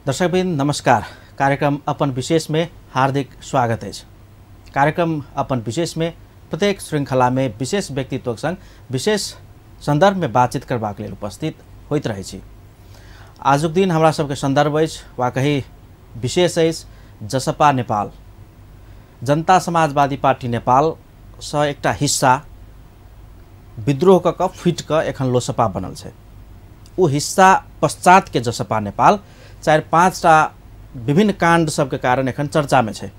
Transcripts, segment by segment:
दर्शकबिन नमस्कार। कार्यक्रम अपन विशेष में हार्दिक स्वागत है। कार्यक्रम अपन विशेष में प्रत्येक श्रृंखला में विशेष व्यक्तित्व संग विशेष संदर्भ में बातचीत करबाक लेल उपस्थित होइत रहे छी। आजुक दिन हमरा सबके संदर्भ अछि वा कही विशेष अछि जसपा नेपाल। जनता समाजवादी पार्टी नेपाल सँ एकटा हिस्सा विद्रोह क फुटि क एखन लोसपा बनल छै। ओ हिस्सा पश्चात के जसपा नेपाल 4-5 टा विभिन्न कांड सबके कारण एखन चर्चा में छै।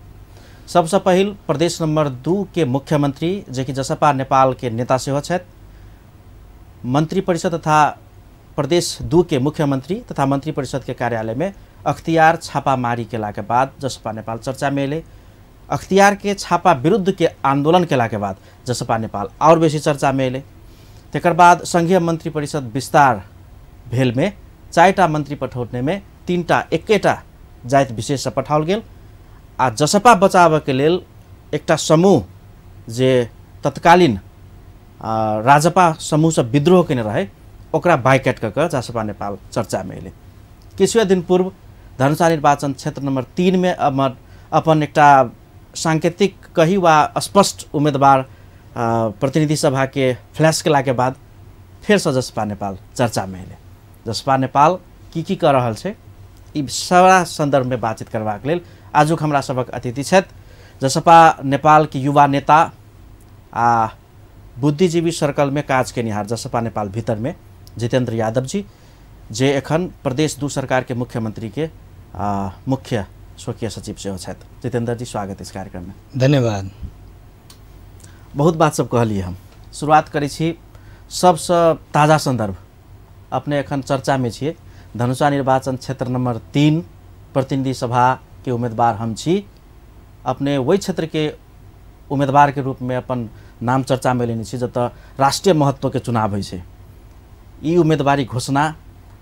सबसे पहिल प्रदेश नंबर 2 के मुख्यमंत्री जे कि जसपा नेपाल के नेता सेहो छथि। मंत्री परिषद तथा प्रदेश 2 के मुख्यमंत्री तथा मंत्री परिषद के कार्यालय में अख्तियार छापामारी केला के बाद जसपा नेपाल चर्चा में एले। अख्तियार के छापा विरुद्ध के आंदोलन केला के बाद जसपा नेपाल और बेसी चर्चा में एले। तेकर बाद संघीय मंत्री परिषद विस्तार भेल में 4टा मंत्री पठौने में 3टा एकेटा जाति विशेष से पठाओल गेल। आ जसपा बचाव के लेल एकटा समूह जे तत्कालीन राजपा समूह से विद्रोह केने रहे ओकरा बाइकआउट क जसपा नेपाल चर्चा में एले। किछुए दिन पूर्व धनुषा निर्वाचन क्षेत्र नंबर 3 में अपन एकटा सांकेतिक कही वा स्पष्ट उम्मीदवार प्रतिनिधि सभा के फ्लैश केला के बाद फिर से जसपा नेपाल चर्चा में एले। जसपा नेपाल की कर रहल छै ई सारा संदर्भ में बातचीत करबाक लेल आजुक हमरा सबक अतिथि छथि जसपा नेपाल के युवा नेता आ बुद्धिजीवी सर्कल में काज केनिहार जसपा नेपाल भीतर में जितेंद्र यादव जी, जे एखन प्रदेश 2 सरकार के मुख्यमंत्री के मुख्य स्वकीय सचिव सेहो छथि। जितेंद्र जी स्वागत इस कार्यक्रम में। धन्यवाद। बहुत बात सब कहलिए, हम शुरुआत करै छी सबसे ताजा संदर्भ। अपने एखन चर्चा में छिए धनुषा निर्वाचन क्षेत्र नंबर 3 प्रतिनिधि सभा के उम्मीदवार हम छी। अपने वही क्षेत्र के उम्मीदवार के रूप में अपन नाम चर्चा में लेने छी जतऽ राष्ट्रीय महत्व के चुनाव होइ छै। ई उम्मीदवारी घोषणा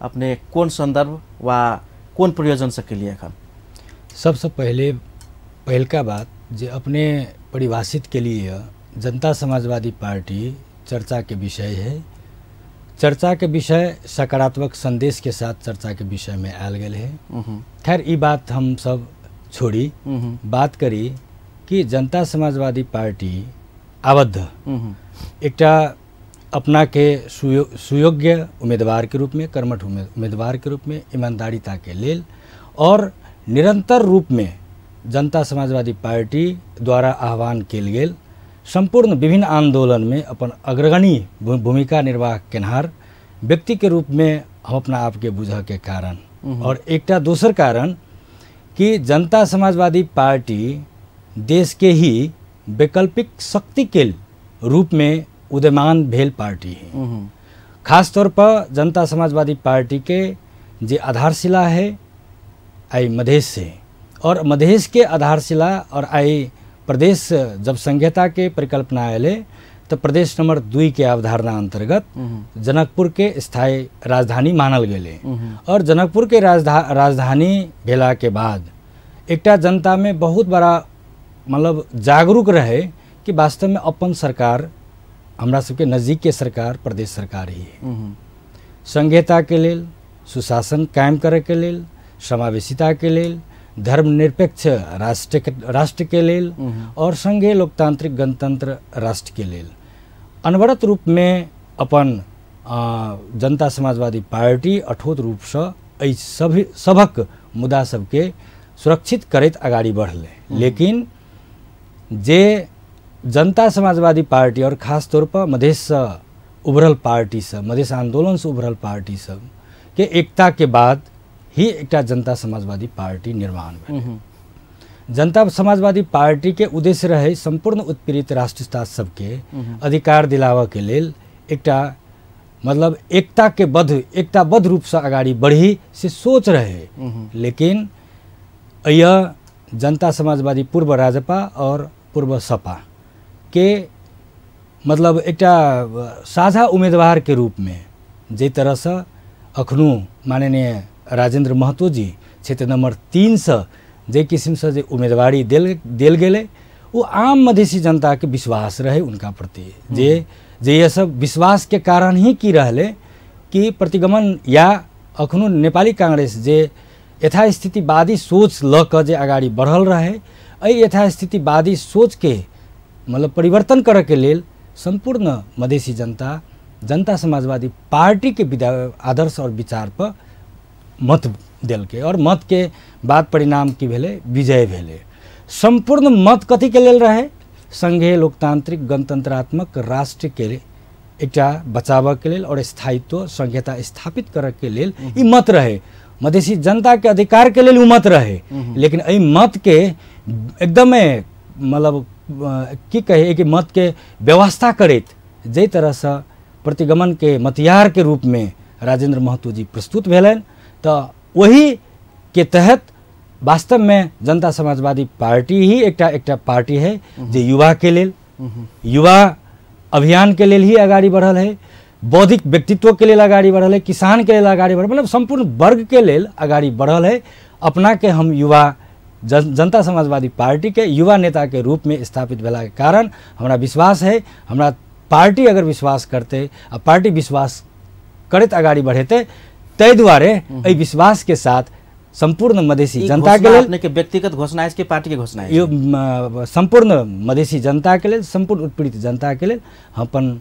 अपने कौन संदर्भ वा कौन प्रयोजन से के लिए एखन? सबसे पहल का बात जे अपने परिभाषित के लिए जनता समाजवादी पार्टी चर्चा के विषय है। चर्चा के विषय सकारात्मक संदेश के साथ चर्चा के विषय में आयल गेल है। खैर ई बात हम सब छोड़ी, बात करी कि जनता समाजवादी पार्टी आबद्ध एकटा अपना के सुयोग्य उम्मीदवार के रूप में, कर्मठ उम्मीदवार के रूप में ईमानदारिता के लेल और निरंतर रूप में जनता समाजवादी पार्टी द्वारा आह्वान किया गेल संपूर्ण विभिन्न आंदोलन में अपन अग्रगणी भूमिका निर्वाह केनहार व्यक्ति के रूप में हम अपना आप के बुझ के कारण और एकटा दोसर कारण कि जनता समाजवादी पार्टी देश के ही वैकल्पिक शक्ति के रूप में उदयमान भेल पार्टी है। खास तौर पर जनता समाजवादी पार्टी के जे आधारशिला है आई मधेश से, और मधेश के आधारशिला और आई प्रदेश जब संहिता के परिकल्पना आए तो प्रदेश नंबर 2 के अवधारणा अंतर्गत जनकपुर के स्थायी राजधानी मानल गए। और जनकपुर के राजधानी भेला के बाद एकटा जनता में बहुत बड़ा मतलब जागरूक रहे कि वास्तव में अपन सरकार हमरा सबके नजदीक के सरकार प्रदेश सरकार ही है। संहिता के लेल, सुशासन कायम करे के लेल, समावेशिता के लेल, धर्मनिरपेक्ष राष्ट्र के लेल और संघीय लोकतांत्रिक गणतंत्र राष्ट्र के लेल अनवरत रूप में अपन जनता समाजवादी पार्टी अठोट रूप से सबक मुद्दा सबके सुरक्षित करैत आगाड़ी बढ़ले। लेकिन जे जनता समाजवादी पार्टी और खास तौर पर मधेश से उभरल पार्टी सब, मधेश आंदोलन से उभरल पार्टी सब के एकता के बाद ही एकटा जनता समाजवादी पार्टी निर्माण भेल। जनता समाजवादी पार्टी के उद्देश्य रहे संपूर्ण उत्पीड़ित राष्ट्रवाद सबके अधिकार दिलावा के लेल एकटा मतलब एकताबद्ध रूप से आगाड़ी बढ़ी से सोच रहे। लेकिन यह जनता समाजवादी पूर्व राजपा और पूर्व सपा के मतलब एकटा साझा उम्मीदवार के रूप में जे तरह से अखनू माननीय राजेंद्र महतो जी क्षेत्र नंबर 3 से जे किस्म से जे उम्मीदवारी देल गेले वो आम मधेसी जनता के विश्वास रहे उनका प्रति। जे ये सब विश्वास के कारण ही की रहले कि प्रतिगमन या अखनो नेपाली कांग्रेस जे यथास्थितिवादी सोच ल क जे अगाडि बढ़ल रहे, एहि यथास्थितिवादी सोच के मतलब परिवर्तन करे के लेल संपूर्ण मधेसी जनता जनता समाजवादी पार्टी के आदर्श और विचार पर मत देलकै और मत के बाद परिणाम की भेले, विजय भेले। संपूर्ण मत कथी के लेल रहे? संघीय लोकतांत्रिक गणतंत्रात्मक राष्ट्र के एकटा बचाव के लेल और स्थायित्व संघीयता स्थापित करे के लेल ई मत रहे। मधेसी जनता के अधिकार के लेल उ मत रहे, लेकिन एहि मत के एकदम मतलब की कहे कि मत के व्यवस्था करैत जे तरह से प्रतिगमन के मतियार के रूप में राजेंद्र महतो जी प्रस्तुत भेलन, तो वही के तहत वास्तव में जनता समाजवादी पार्टी ही एकटा पार्टी है जो युवा के लेल, युवा अभियान के लेल ही आगाड़ी बढ़ल है, बौद्धिक व्यक्तित्व के लेल आगाड़ी बढ़ल है, किसान के लेल आगाड़ी बढ़ल, मतलब संपूर्ण वर्ग के लेल आगाड़ी बढ़ल है। अपना के हम युवा जनता समाजवादी पार्टी के युवा नेता के रूप में स्थापित भेला के कारण हमरा विश्वास है, हमरा पार्टी अगर विश्वास करते आ पार्टी विश्वास करत आगाड़ी बढ़ेते, तै दुआरे एहि विश्वास के साथ संपूर्ण मधेसी जनता के लेल, अपने के व्यक्तिगत घोषणा है कि पार्टी के घोषणा है? यो संपूर्ण मधेसी जनता के लेल, संपूर्ण उत्पीड़ित जनता के लेल हम अपन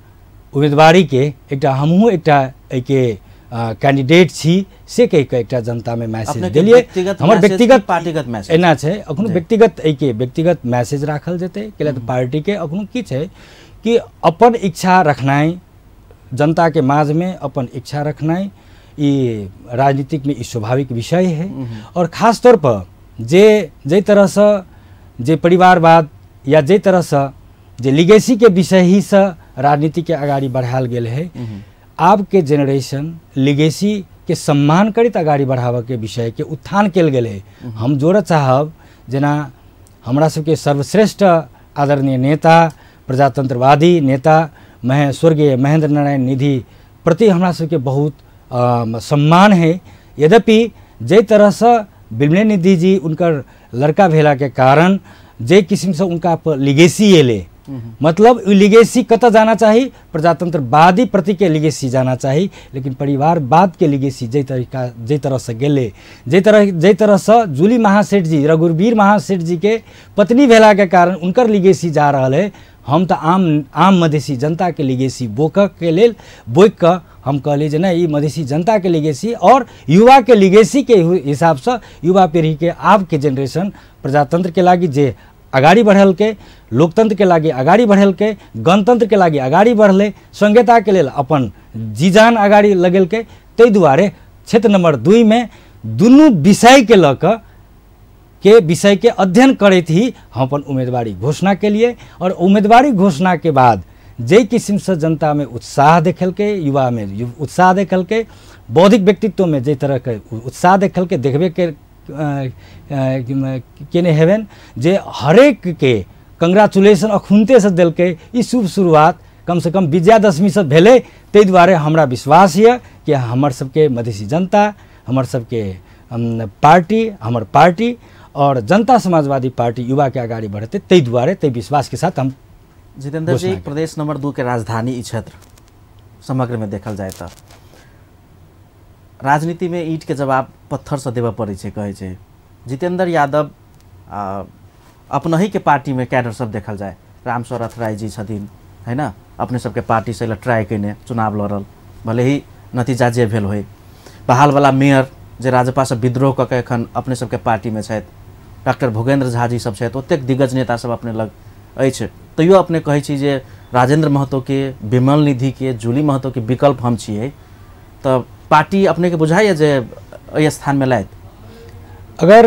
उम्मीदवारी के एकटा हमहूँ एकटा के कैंडिडेट छी से कह के एकटा जनता में मैसेज देलिए। हमर व्यक्तिगत पार्टीगत मैसेज एना छै, अखनो व्यक्तिगत के व्यक्तिगत मैसेज राखल जेतै, कैला तऽ पार्टी के अखनो की छै कि अपन इच्छा रखनाई, जनता के माझ में अपन इच्छा रखनाई, ये राजनीतिक में स्वाभाविक विषय है। और खास तौर पर जे तरह से जे परिवारवाद या जे तरह से जे लिगेसी के विषय ही से राजनीति के आगाड़ी बढ़ायल गेल है, आब के जेनरेशन लिगेसी के सम्मान करित आगाड़ी बढ़ावे के विषय के उत्थान कल गेल है। हम जोड़ चाहब जेना हमरा सबके सर्वश्रेष्ठ आदरणीय नेता प्रजातंत्रवादी नेता स्वर्गीय महेंद्र नारायण निधि प्रति हमरा सबके बहुत सम्मान है। यद्यपि जे तरह से बिमले निधि जी उनकर लड़का भेला के कारण जे किस्म से उनका पर लिगेसी एले, मतलब लिगेसी कत जाना चाहिए? प्रजातंत्रवादी प्रति के लिगेसी जाना चाहिए, लेकिन परिवारवाद के लिगेसी जे तरह से गेले, जे तरह से जूली महासेठ जी रघुवीर महासेठ जी के पत्नी भेला के कारण उनकर लिगेसी जा रहा है। हम तो आम मधेसी जनता के लिगेसी बोक के हम कहली जे नहीं, मधेसी जनता के लिगेसी और युवा के लिगेसी के हिसाब से युवा पीढ़ी के आब के जनरेशन प्रजातंत्र के लागी जे आगाड़ी बढ़ल के, लोकतंत्र के लागी आगाड़ी बढ़ल के, गणतंत्र के लागी आगाड़ी बढ़ले, संघीयता के लेल अपन जीजान आगाड़ी लगल के, तै दुआरे क्षेत्र नंबर 2 में दुनू विषय के लक के विषय के अध्ययन करते ही हम अपन उम्मीदवारी घोषणा के लिए। और उम्मीदवारी घोषणा के बाद जे किस्म से जनता में उत्साह देखल के, युवा में उत्साह देखल के, बौद्धिक व्यक्तित्व में जे तरह के उत्साह देखल के देखबे के केने हेवन जे हरेक के कंग्रेचुलेशन अखुनते से दिल के ई शुभ शुरुआत कम से कम विजयादशमी से भेले। तै दुआरे हमरा विश्वास है कि हमर सबके मधेसी जनता, हमर सबके पार्टी, हमर पार्टी और जनता समाजवादी पार्टी युवा के आगाड़ी बढ़ते, तै दुआरे तै विश्वास के साथ हम। जितेंद्र जी, प्रदेश नंबर 2 के राजधानी ई क्षेत्र समग्र में देखल जाए तो राजनीति में ईट के जवाब पत्थर से देव पड़े छै, कहे छै। जितेंद्र यादव अपना ही के पार्टी में कैडर सब देखल जाए, रामस्वरथ राय जी छथिन है ना, अपने सबके पार्टी से ट्राई कैने चुनाव लड़ल, भले ही नतीजा जे भेल होय। बहाल वाला मेयर जे राजपा से विद्रोह कऽ के एखन अपने सबके पार्टी में छथि, डॉक्टर भूपेन्द्र झा जी सब छथि, ओतेक दिग्गज नेता सब अपने लग अछि, तैयो अपने कहै छी जे राजेंद्र महतो के, बिमल निधि के, जूली महतो के विकल्प हम छियै, तो पार्टी अपने के बुझाइए जे एहि स्थान में लायत? अगर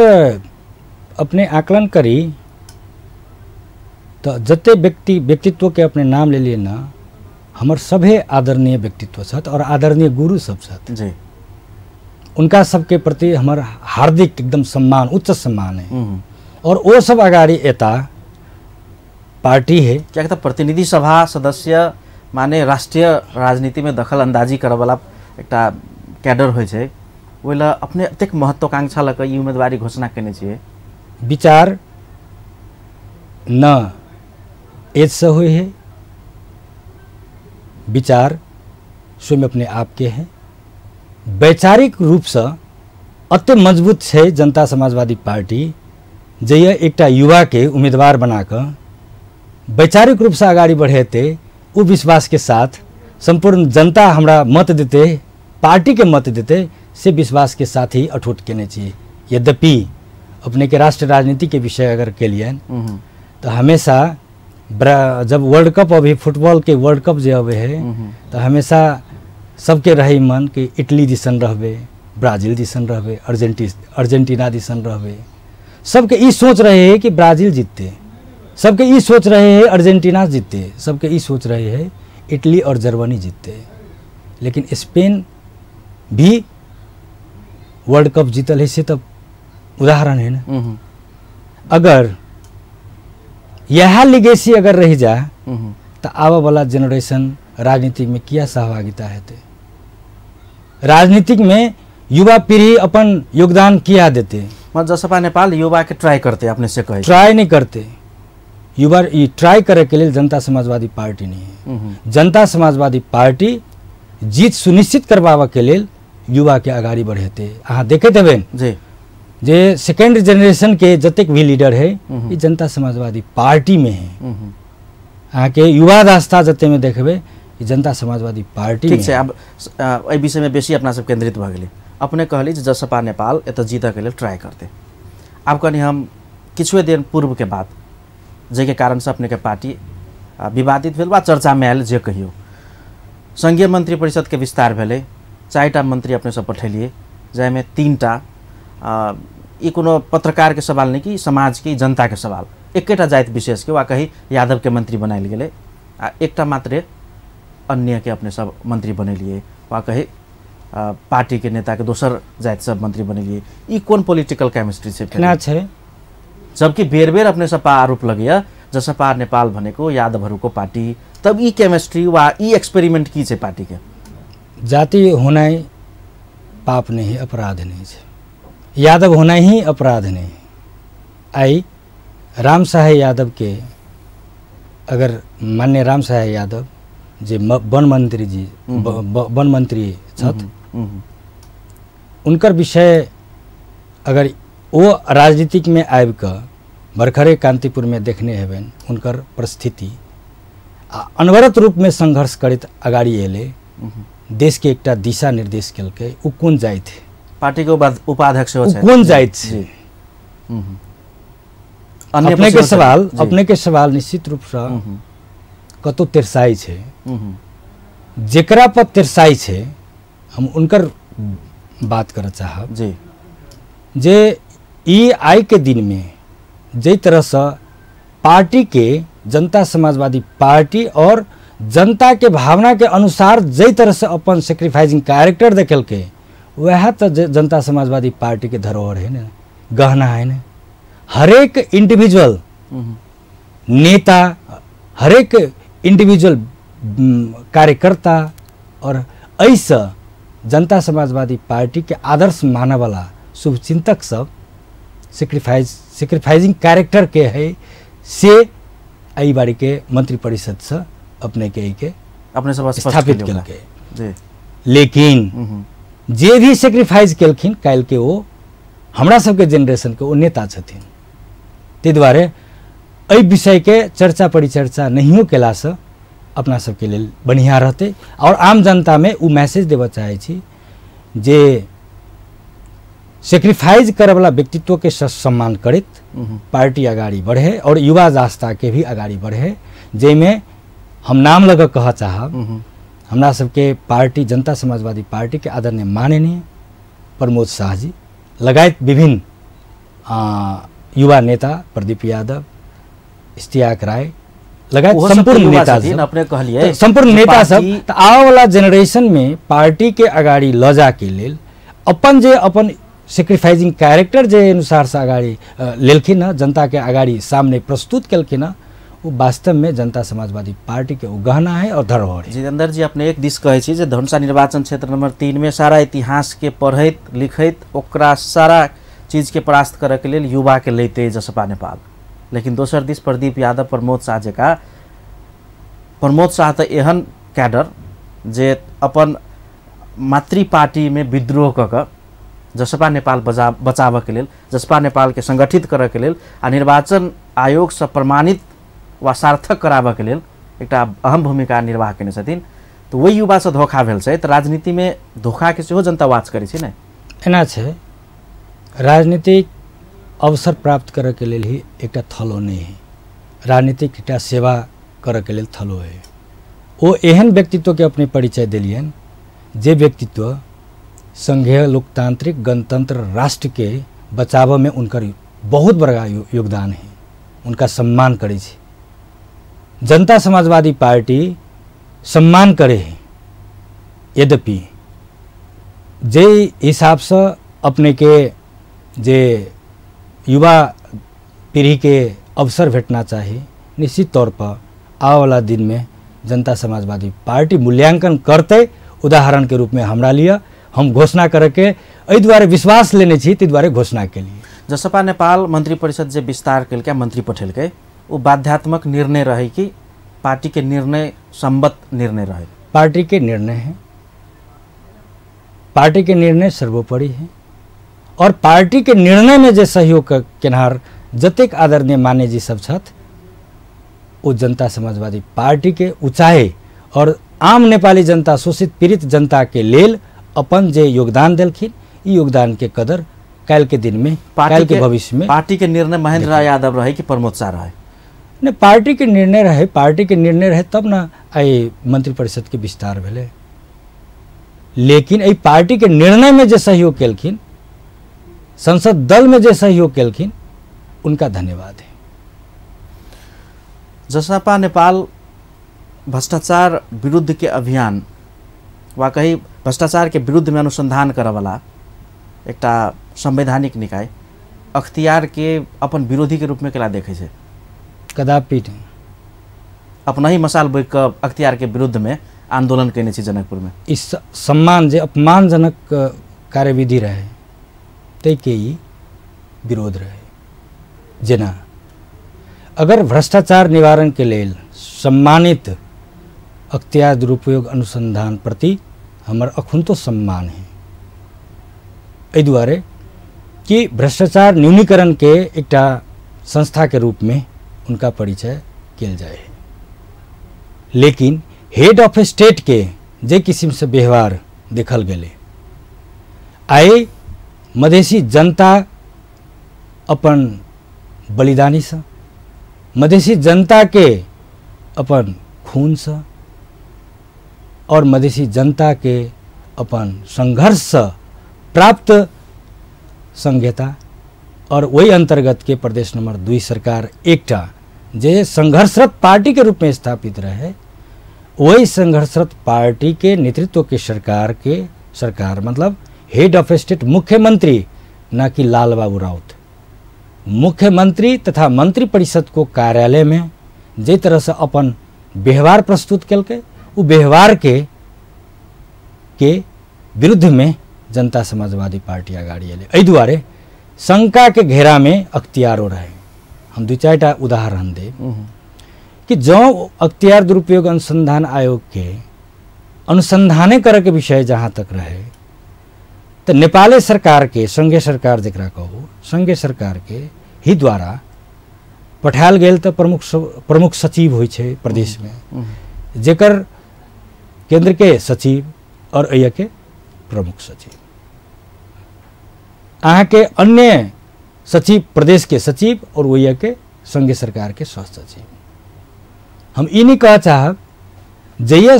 अपने आकलन करी तो जते व्यक्तित्व के अपने नाम ले लिए ना, हमर सभे आदरणीय व्यक्तित्व छथि और आदरणीय गुरु सब छथि जी, उनका सबके प्रति हमर हार्दिक एकदम सम्मान, उच्च सम्मान है। और वो सब आगाड़ी एता पार्टी है क्या कहता प्रतिनिधि सभा सदस्य माने राष्ट्रीय राजनीति में दखल अंदाजी करे वाला एकटा कैडर होइ छै, ओइला अपने एतेक महत्वाकांक्षा लऽ कऽ ई उम्मीदवारी घोषणा केने छियै। विचार न एज से हुए है, विचार स्वयं अपने आप के हैं, वैचारिक रूप से अत्य मजबूत है जनता समाजवादी पार्टी जे एकटा युवा के उम्मीदवार बनाकर वैचारिक रूप से आगाड़ी बढ़े थे। वो विश्वास के साथ संपूर्ण जनता हमरा मत देते, पार्टी के मत देते, से विश्वास के साथ ही अठोट केने चाहिए। यद्यपि अपने के राष्ट्र राजनीति के विषय अगर के लिए तो हमेशा जब वर्ल्ड कप अभी फुटबॉल के वर्ल्ड कप जो अबे है तो हमेशा सबके रही मन कि इटली दिसन रहबे, ब्राजील दिसन रहबे, अर्जेंटीना दिसन रहबे। सबके ई सोच रहे हैं कि ब्राजील जीतते, सबके ई सोच रहे हैं अर्जेंटीना जीतते, सबके ई सोच रहे हैं इटली और जर्मनी जीतते। लेकिन स्पेन भी वर्ल्ड कप जीतल है, से तब उदाहरण है ना। अगर यह लिगेसी अगर रह जा तो आवे वाला जनरेशन राजनीति में क्या सहभागिता हेते? राजनीतिक में युवा पीढ़ी अपन योगदान किया देते? जसपा नेपाल युवा के ट्राई करते, अपने से कहे ट्राई नहीं करते। युवा ट्राई करे के लिए जनता समाजवादी पार्टी नहीं है। जनता समाजवादी पार्टी जीत सुनिश्चित करवावा के लिए युवा के आगाड़ी बढ़ेते। अहाँ देखे देवेन जी जे सेकेंड जनरेशन के जतेक भी लीडर है ये जनता समाजवादी पार्टी में है। अहाँ के युवा रास्ता जते में देखबे ये जनता समाजवादी पार्टी ठीक है। अब एहि विषय में बेसी अपना सब केंद्रित भ गेली। अपने कहली जसपा नेपाल एत जीत के लिए ट्राई करते। अब कनी हम किछुए दिन पूर्व के बाद जे के कारण से अपने के पार्टी विवादित भेल बा चर्चा में आयल, जे कहियो संघीय मंत्री परिषद के विस्तार भेले, 4टा मंत्री अपने सब पठेलिए, जाहिमे 3टा ई कोनो पत्रकार के सवाल नहीं कि समाज की जनता के सवाल, एकेटा जाति विशेष के वा कही यादव के मंत्री बनायल गेले, आ एकटा मात्र अन्य के अपने सब मंत्री बनेलिए, वा कही पार्टी के नेता के दोसर जाति सब मंत्री बनेलिए। ई कौन पॉलिटिकल केमिस्ट्री छे? जबकि बेर बेर अपने सब आरोप लगे जसपा नेपाल भनेको यादवहरूको पार्टी, तब ई केमिस्ट्री वा ई एक्सपेरिमेंट की छे पार्टी के? जाति होना पाप नहीं, अपराध नहीं है। यादव होना ही अपराध नहीं। आई राम सहाय यादव के, अगर मान्य राम सहाय यादव जे वन मंत्री जी वन मंत्री छथ, उनकर विषय अगर वो राजनीतिक में आबि कऽ भरखरे कांतिपुर में देखने हेबन उनकर परिस्थिति अनवरत रूप में संघर्ष करैत अगाड़ी एले, देश के एकटा दिशा निर्देश केलकै। उ कोन जाइत है? पार्टी के उपाध्यक्ष हो, कौन जाइत है? अपने के सवाल निश्चित रूप से कतो तिरसाई है, जेकरा पर तिरसाई है हम उनकर बात कर चाहब जी। जे ई आई के दिन में जे तरह से पार्टी के जनता समाजवादी पार्टी और जनता के भावना के अनुसार जे तरह से अपन सेक्रीफाइसिंग कैरेक्टर देखल के, वह तो जनता समाजवादी पार्टी के धरोहर है ना, गहना है ना। हरेक इंडिविजुअल नेता, हरेक इंडिविजुअल कार्यकर्ता और ऐसा जनता समाजवादी पार्टी के आदर्श माने वाला शुभचिंतक सब सेक्रीफाइसिंग कैरेक्टर के है, से आई बारी के मंत्री परिषद से अपने के अपने सब स्थापित केलकै। लेकिन जे भी सेक्रीफाइस केलखिन काल के वो हमरा सबके जनरेशन के वो नेता छथिन। ते दुआरे एहि विषय के चर्चा परिचर्चा नहियो केला से अपना सबके लेल बढ़िया रहते। और आम जनता में वो मैसेज देवा चाहे छी जे सेक्रीफाइस करे वाला व्यक्तित्व के सम्मान करत पार्टी आगाड़ी बढ़े और युवा रास्ता के भी आगाड़ी बढ़े। जेमे हम नाम लगा कह चाहब, हमरा सबके पार्टी जनता समाजवादी पार्टी के आदरणीय माननीय प्रमोद शाह जी लगायत विभिन्न युवा नेता प्रदीप यादव, इश्तियाक राय लगायत संपूर्ण नेता अपने कहलिए संपूर्ण नेता सब आवे वाला जनरेशन में पार्टी के आगाड़ी ल जा के लेल अपन जे अपन सेक्रीफाइसिंग कैरेक्टर जे अनुसार से आगाड़ी लेलखिन, जनता के आगाड़ी सामने प्रस्तुत केलखिन, वो वास्तव में जनता समाजवादी पार्टी के गहना है और धरोहर है। जितेंद्र जी अपने एक दिस कहे छी जे धनुषा निर्वाचन क्षेत्र नंबर 3 में सारा इतिहास के पढ़ैत लिखैत ओकरा सारा चीज के परास्त करे के लिए युवा के लेते जसपा नेपाल। लेकिन दोसर दिस प्रदीप यादव, प्रमोद शाह जका, प्रमोद शाह तो एहन कैडर जे अपन मातृ पार्टी में विद्रोह क जसपा नेपाल बचाव के लेल, जसपा नेपाल के संगठित करे के लेल आ निर्वाचन आयोग से प्रमाणित वा सार्थक कराबऽ के लेल एकटा अहम भूमिका निर्वाह केने छथिन। तो वही युवा से धोखा भेल छै। तो राजनीति में धोखा के सेहो जनता वाच करै छै ने। एना छै, राजनीतिक अवसर प्राप्त करे के लेल ही एकटा थलो नहीं है, राजनीतिक एकटा सेवा करे के लेल थलो है। वो एहन व्यक्तित्व के अपने परिचय दिलियन जे व्यक्तित्व संघीय लोकतांत्रिक गणतंत्र राष्ट्र के बचाव में उनकर बहुत बड़ा योगदान है, उनका सम्मान करे छै। जनता समाजवादी पार्टी सम्मान करे है, यद्यपि जे हिसाब से अपने के जे युवा पीढ़ी के अवसर भेटना चाहिए, निश्चित तौर पर आने वाला दिन में जनता समाजवादी पार्टी मूल्यांकन करते। उदाहरण के रूप में हमरा लिए हम घोषणा करके एहि द्वारे विश्वास लेने छी, ती द्वारे घोषणा के लिए जसपा नेपाल मंत्री परिषद जे विस्तार के क्या मंत्री पठेलकै वो बाध्यात्मक निर्णय रहे कि पार्टी के निर्णय सम्मत निर्णय रहे? पार्टी के निर्णय है, पार्टी के निर्णय सर्वोपरि है और पार्टी के निर्णय में जे सहयोग केनहार जतेक आदरणीय मान्य जी सब छथि वो जनता समाजवादी पार्टी के ऊंचाई और आम नेपाली जनता, शोषित पीड़ित जनता के लेल अपन जे योगदान देलखिन, ई योगदान के कदर काल के दिन में, काल के भविष्य में पार्टी के निर्णय महेंद्र राय यादव रहे कि प्रमोद शाह रहे? नहीं, पार्टी के निर्णय रहे, पार्टी के निर्णय रहे तब ना आई मंत्रिपरिषद के विस्तार भेले। लेकिन एहि पार्टी के निर्णय में जे सहयोग केलखिन, संसद दल में जे सहयोग केलखिन, उनका धन्यवाद है। जसपा नेपाल भ्रष्टाचार विरुद्ध के अभियान वा कहीं भ्रष्टाचार के विरुद्ध में अनुसंधान करे वाला एकटा संवैधानिक निकाय अख्तियार के अपन विरोधी के रूप में केला देखे छे? कदापि नहीं। अपना ही मसाल बोक के अख्तियार के विरुद्ध में आंदोलन केने छी जनकपुर में। इस सम्मान जे अपमानजनक कार्यविधि रहे तै के ही विरोध रहे। जेना अगर भ्रष्टाचार निवारण के लेल सम्मानित अख्तियार दुरुपयोग अनुसंधान प्रति हमर अखुनतो सम्मान है, एहि दुआरे कि भ्रष्टाचार न्यूनीकरण के एकटा संस्था के रूप में उनका परिचय किया जाए। लेकिन हेड ऑफ स्टेट के जे किस्म से व्यवहार देखल गेले, आए मधेसी जनता अपन बलिदानी से, मधेसी जनता के अपन खून से और मधेसी जनता के अपन संघर्ष से प्राप्त संघीयता और वही अंतर्गत के प्रदेश नंबर 2 सरकार एकटा जे संघर्षरत पार्टी के रूप में स्थापित रहे, वही संघर्षरत पार्टी के नेतृत्व के सरकार मतलब हेड ऑफ स्टेट मुख्यमंत्री, न कि लाल बाबू राउत, मुख्यमंत्री तथा मंत्री परिषद को कार्यालय में जे तरह से अपन व्यवहार प्रस्तुत कलके, वो व्यवहार के विरुद्ध में जनता समाजवादी पार्टी अगाड़ी अले। एहि दुआरे शंका के घेरा में अख्तियारो रहे। हम 2-4टा उदाहरण दे कि जो अख्तियार दुरुपयोग अनुसंधान आयोग के अनुसंधाने करे के विषय जहाँ तक रहे, तो नेपाली सरकार के संघीय सरकार जकरा कहू, संघीय सरकार के ही द्वारा पठायल गेल तो प्रमुख सचिव होइ छै प्रदेश में, जेकर केंद्र के सचिव और अय के प्रमुख सचिव, अहाँ के अन्य सचिव प्रदेश के सचिव और वही के संघीय सरकार के सह सचिव। हम ई नहीं कह चाहब जय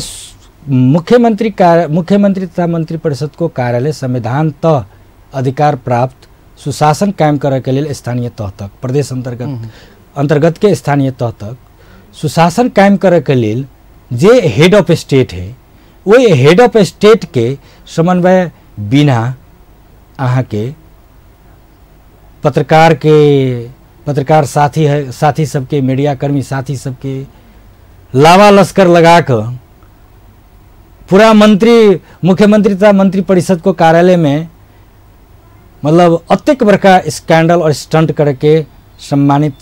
मुख्यमंत्री तथा मंत्री परिषद को कार्यालय संविधान तह अधिकार प्राप्त सुशासन कायम करे के लिए स्थानीय तह तक, प्रदेश अंतर्गत के स्थानीय तह तक सुशासन कायम करे के लिए जे हेड ऑफ स्टेट है, वो हेड ऑफ स्टेट के समन्वय बिना अहाँ के पत्रकार साथी सबके, मीडिया कर्मी साथी सबके लावा लश्कर लगा कर पूरा मुख्यमंत्री तथा मंत्री परिषद को कार्यालय में मतलब अत्यक बड़का स्कैंडल और स्टंट करके सम्मानित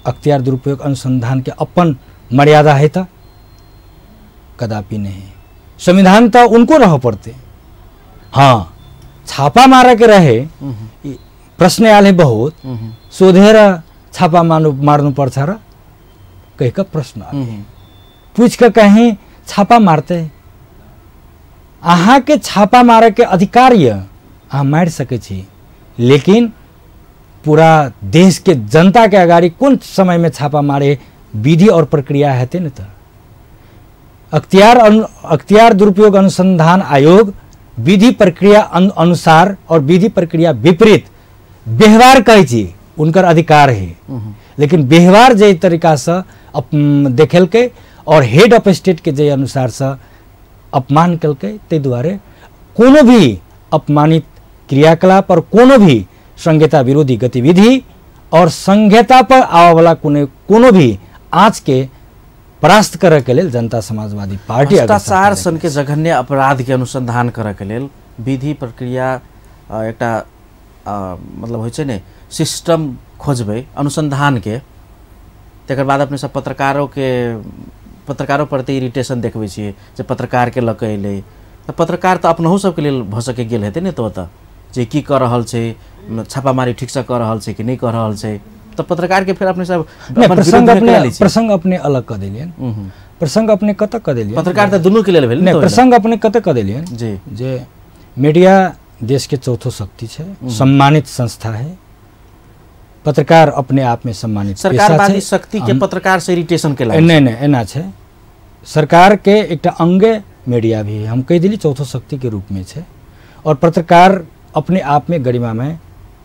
अख्तियार दुरुपयोग अनुसंधान के अपन मर्यादा है था? कदापि नहीं। संविधान तो उनको रह पड़ते। हाँ, छापा मारे के रहे प्रश्न आयल है बहुत सोधेर छापा मार्नु पर्छ र कहीं का प्रश्न पूछ के कहीं छापा मारते अहाँ के छापा मारे के अधिकार अहाँ मार सके छी, लेकिन पूरा देश के जनता के अगाडि कुन समय में छापा मारे विधि और प्रक्रिया हेते न त अख्तियार दुरुपयोग अनुसंधान आयोग विधि प्रक्रिया अनुसार और विधि प्रक्रिया विपरीत व्यवहार कहे छी उनकर अधिकार है, लेकिन व्यवहार जे तरीका से देखेल के और हेड ऑफ स्टेट के जे अनुसार से अपमान कलके ते द्वारे कोनो भी अपमानित क्रियाकलाप और कोनो भी संहिता विरोधी गतिविधि और संहिता पर आवा वाला कोनो भी आँच के परास्त करे के लेल जनता समाजवादी पार्टी भ्रष्टाचार सन के जघन्य अपराध के अनुसंधान करे के लेल विधि प्रक्रिया एकटा मतलब होइ छै ने सिस्टम खोजबे अनुसंधान के तकर बाद अपने सब पत्रकारों प्रति इरिटेशन देखबै छियै जे पत्रकार के लके अइले त पत्रकार त अपनहु सबके लेल भ सके गेल हेतै ने त जे की कर रहल छै छापामारी ठीक से कर रहल छै कि नहीं कर रहल छै तो पत्रकार के फिर अपने सब प्रसंग अपने अलग कर दिलियन प्रसंग अपने कत कर दिलियन पत्रकार त दुनु के लेल भेल नहीं प्रसंग अपने कत कर दिलियन जी जे मीडिया देश के चौथो शक्ति है, सम्मानित संस्था है, पत्रकार अपने आप में सम्मानित सरकारवादी शक्ति के पत्रकार से इरिटेशन के लागे नहीं एना है सरकार के एक अंगे मीडिया भी हम कह दिली चौथो शक्ति के रूप में है और पत्रकार अपने आप में गरिमा में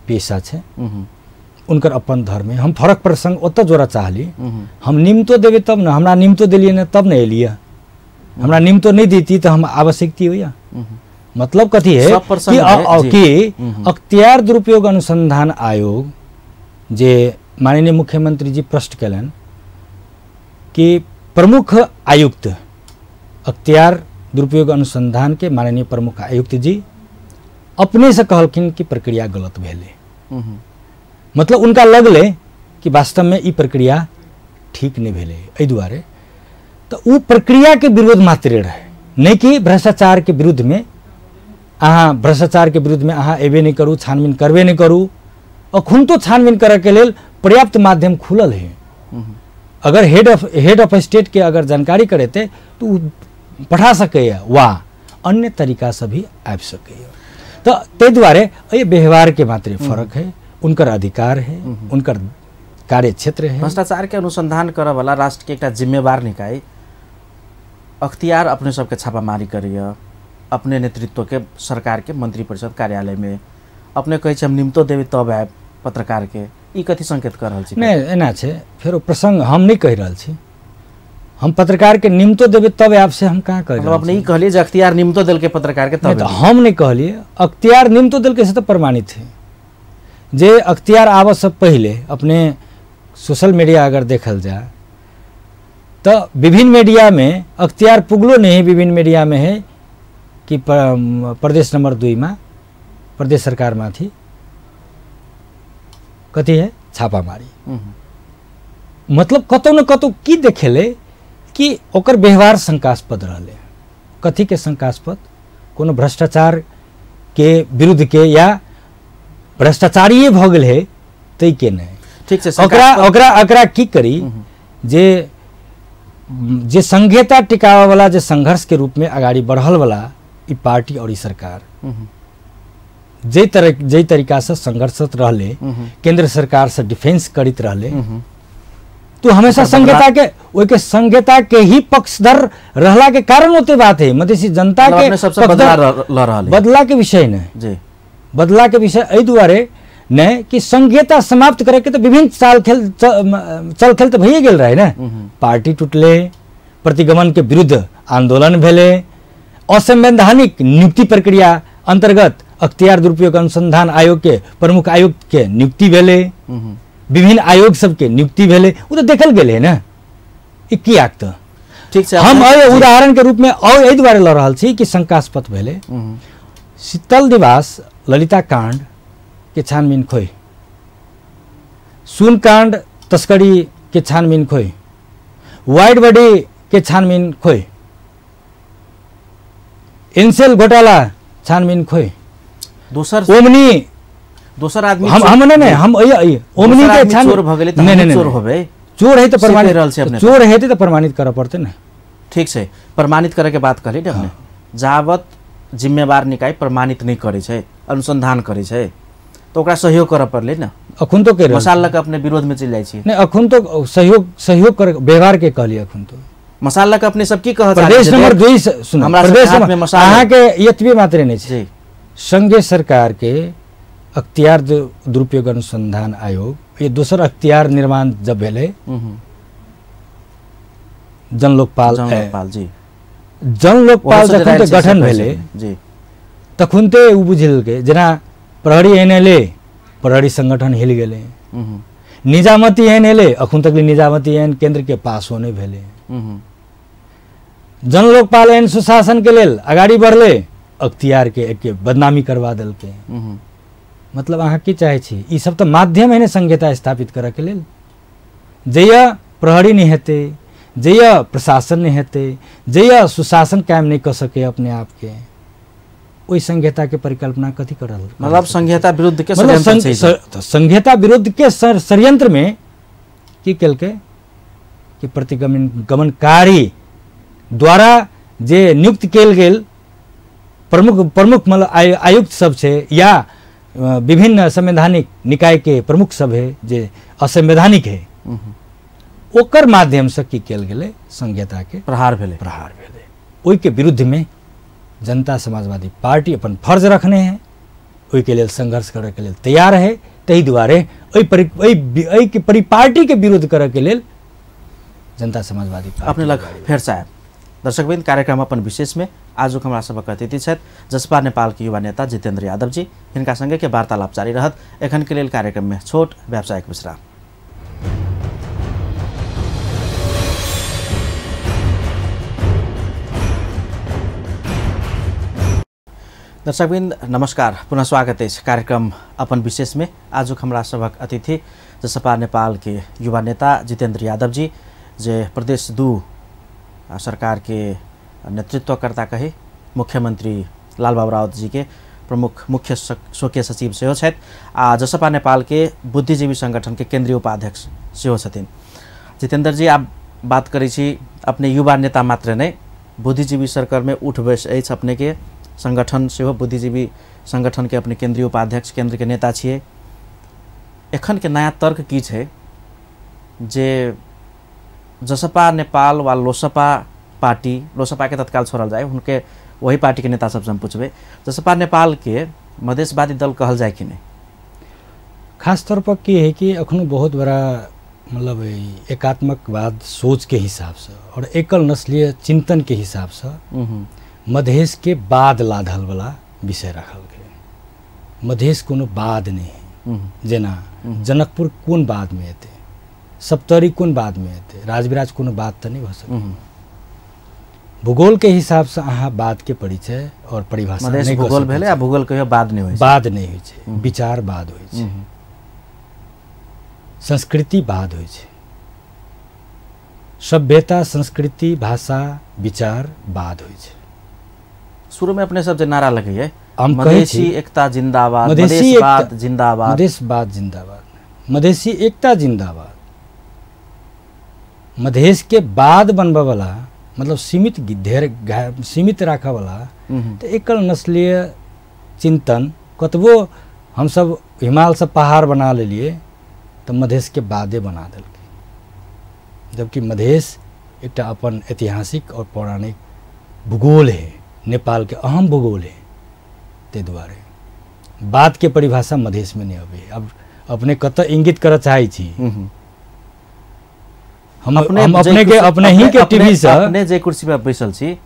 पेशा है, उनकर अपन धर्म है। हम फरक प्रसंग ओत जोड़ा चाहली हम निम्तो देवे तब न हमरा निम्तो दिलिए न तब न एलिए हमरा निम्तो नहीं देती तो हम आवश्यकती हुई मतलब कथी है कि अख्तियार दुरुपयोग अनुसंधान आयोग जे माननीय मुख्यमंत्री जी प्रश्न कलन कि प्रमुख आयुक्त अख्तियार दुरुपयोग अनुसंधान के माननीय प्रमुख आयुक्त जी अपने से कहलखिन कि प्रक्रिया गलत भेले, मतलब उनका लगले कि वास्तव में ई प्रक्रिया ठीक नहीं भेले एहि दुआरे तो वो प्रक्रिया के विरोध मात्र रहे, नहीं कि भ्रष्टाचार के विरुद्ध में अहाँ भ्रष्टाचार के विरुद्ध में अहाँ एबे नहीं करू छानबीन करबे नहीं करू अखुन तो छानबीन करे के लेल पर्याप्त माध्यम खुलल है। अगर हेड ऑफ स्टेट के अगर जानकारी करे थे तो पढ़ा सके वा अन्य तरीका से भी आबि सके तो ते द्वारे ये व्यवहार के मात्र फर्क है, उनकर अधिकार है, उनकर कार्य क्षेत्र है। भ्रष्टाचार के अनुसंधान करे वाला राष्ट्र के एक जिम्मेवार निकाय अख्तियार अपने सबके छापामारी करिए अपने नेतृत्व के सरकार के मंत्री परिषद कार्यालय में अपने कहे हम निम्तो देवी तब आब पत्रकार के ई कथी संकेत कर रहल छी नहीं एना छै फिर प्रसंग हम नहीं कह रहल छी हम पत्रकार के निम्तो देवे तब आब से हम कहाँ कह अपने ई कहलिए जे अख्तियार निम्तो देल के पत्रकार के तब हम नहीं कहलिए अख्तियार निम्तो देल के से तो प्रमाणित है जे अख्तियार आव से पहले अपने सोशल मीडिया अगर देखल जाए तो विभिन्न मीडिया में अख्तियार पुगलो नहीं विभिन्न मीडिया में है कि प्रदेश नंबर 2 में प्रदेश सरकार में थी कथी है छापामारी मतलब कतौ न कतौ की देखेले कि ओकर व्यवहार शंकास्पद रहले कथी के शंकास्पद कोनो भ्रष्टाचार के विरुद्ध के या भ्रष्टाचारी भ गेल है तै के नहीं ठीक से ओकरा की करी जे संघीयता टिकावा वाला जे संघर्ष के रूप में आगाड़ी बढ़ल वाला ई पार्टी और ई सरकार जे तरीका से संघर्षरत रहले केंद्र सरकार से डिफेंस करित रहले तो हमेशा संघीयता के ही पक्षधर रहला के कारण होते बात है मधेसी जनता के बदला के विषय नहीं बदला के विषय एहि दुआरे नहीं कि संघीयता समाप्त करे के तो विभिन्न चल खेल तो भइए गेल रहे ना पार्टी टूटले प्रतिगमन के विरुद्ध आंदोलन भेले असंवैधानिक नियुक्ति प्रक्रिया अंतर्गत अख्तियार दुरुपयोग अनुसंधान आयोग के प्रमुख आयुक्त के नियुक्ति भेले विभिन्न आयोग सबके नियुक्ति भेले वो तो देखल गेले ना की आक्त ठीक से हम उदाहरण के रूप में और एहि दुआरे ल रहल छी कि शंकास्पद भेले शीतल निवास ललिता कांड के छानबीन खोई सुन कांड तस्करी के छानबीन खोई वाइड बॉडी के छानबीन खोई इनसेल घोटाला छानबीन खोई दोसर ओमनी आदमी हम नहीं हम ओमनी के अच्छा चोर भ गेलै त हम चोर होबै। चोर है तो रहल छै प्रमाणित अपने चोर है तो प्रमाणित करऽ पड़तै ना। ठीक छै, प्रमाणित करे के बात कहली अपने। जावत जिम्मेवार निकाय प्रमाणित नहीं करे छै, अनुसंधान करे छै तो ओकरा सहयोग करऽ पड़लै ना। अखुन तो के मसाल लक अपने विरोध में चल जाइ छी। नहीं अखुन तो सहयोग कर व्यवहार के कहली। अखुन तो मसाल लक अपने सब की कहत प्रदेश नंबर 2 सुनो प्रदेश में मसाल अहाँ के यतबे मात्र नहीं छै। संघीय सरकार के अख्तियार दुरुपयोग अनुसंधान आयोग ये दोसर अख्तियार निर्माण जब भेले जन लोकपाल जी जन लोकपाल जखन ते गठन भेले जी तखन ते उ बुझल के जेना प्रहरी एनएले प्रहरी संगठन हिल गेले। निजामती एन एले अखन तक निजामती एन केंद्र के पास होने भेले। जन लोकपाल एन सुशासन के लेल अगाड़ी बढ़ले अख्तियार के एक बदनामी करवा दल के। मतलब अहाँ की चाहे छी ई सब तो माध्यम है ने संहिता स्थापित करे के लेल। जय प्रहरी नहीं हेते, जय प्रशासन नहीं हेते, जय सुशासन कायम नहीं कर सके अपने आप के, ओई संहिता के परिकल्पना कथी करल। मतलब संहिता विरुद्ध के संहिता विरुद्ध के षड्यंत्र में की केल के कि प्रतिगमनकारी द्वारा जे नियुक्त केल गेल प्रमुख मतलब आयुक्त सब छे या विभिन्न संवैधानिक निकाय के प्रमुख सब है जे असंवैधानिक है ओकर माध्यम से की केल गेले संहिता के प्रहार भेले। ओई के विरुद्ध में जनता समाजवादी पार्टी अपन फर्ज रखने हैं, ओई के लिए संघर्ष करे के लिए तैयार है। तही दुआरे ओई के परिपार्टी के विरोध करे के लिए जनता समाजवादी पार्टी अपने लग फेर साहब। दर्शकबिन कार्यक्रम अपन विशेष में आज हमरा सबक अतिथि छथि जसपा नेपाल के युवा नेता जितेन्द्र यादव जी। हिनका संगे के वार्तालाप जारी रहत। एखन के लेल कार्यक्रम में छोट व्यावसायिक विश्राम। दर्शकबिन नमस्कार, पुनः स्वागत है कार्यक्रम अपन विशेष में। आज हमरा सबक अतिथि जसपा नेपाल के युवा नेता जितेन्द्र यादव जी जे प्रदेश 2 सरकार के नेतृत्वकर्ता कहे मुख्यमंत्री लालबाबू राउत जी के प्रमुख मुख्य स्वकीय सचिव सेहो छथि आ जसपा नेपाल के बुद्धिजीवी संगठन के केंद्रीय उपाध्यक्ष सेहो छथिन। जितेन्द्र जी आप बात करै छी अपने युवा नेता मात्र नहीं, बुद्धिजीवी सर्कल में उठ बैस अछि अपने के संगठन सेहो बुद्धिजीवी संगठन के अपने केंद्रीय उपाध्यक्ष केंद्र के नेता छिए। एखन के नया तर्क की छे जे जसपा नेपाल वा लोसपा पार्टी, लोसपा के तत्काल छोड़ल जाए उनके वही पार्टी के नेता सबसे हम पूछबे जसपा नेपाल के मधेशवादी दल कहल जाए कि नहीं। खास तौर पर की है कि अखनो बहुत बड़ा मतलब एकात्मकवाद सोच के हिसाब से और एकल नस्लीय चिंतन के हिसाब से मधेश के बाद लाधल वाला विषय रखल गए। मधेश कोनो बाद नहीं है। जेना जनकपुर कौन बाद में हेते, सप्तरी कौन बाद में हेते, राजविराज कोनो बात तो नहीं हो सके। भूगोल के हिसाब से अहाँ बाद के परिचय और परिभाषा नहीं भूगोल भेले आ भूगोल कहियो बाद नहीं होय, बाद नहीं होय छै, विचार बाद होय छै, संस्कृति बाद होय छै, सभ्यता संस्कृति भाषा विचार बाद होय छै। शुरू में अपने सब जे नारा लगैए मधेसी एकता जिंदाबाद, मधेशवाद जिंदाबाद, मधेशवाद जिंदाबाद, मधेसी एकता जिंदाबाद। मधेश के बाद बनबा वाला मतलब सीमित रखा वाला तो एकल नस्लीय चिंतन कतबो हम सब हिमाल से पहाड़ बना ले लिए तो मधेश के बादे बना दिल। जबकि मधेश एक अपन ऐतिहासिक और पौराणिक भूगोल है, नेपाल के अहम भूगोल है। ते द्वारे बात के परिभाषा मधेश में नहीं अबे। अब अपने कत इंगित कर चाहे छी हम अपने ही के टीवी से अपने जे कुर्सी पर बैसल छी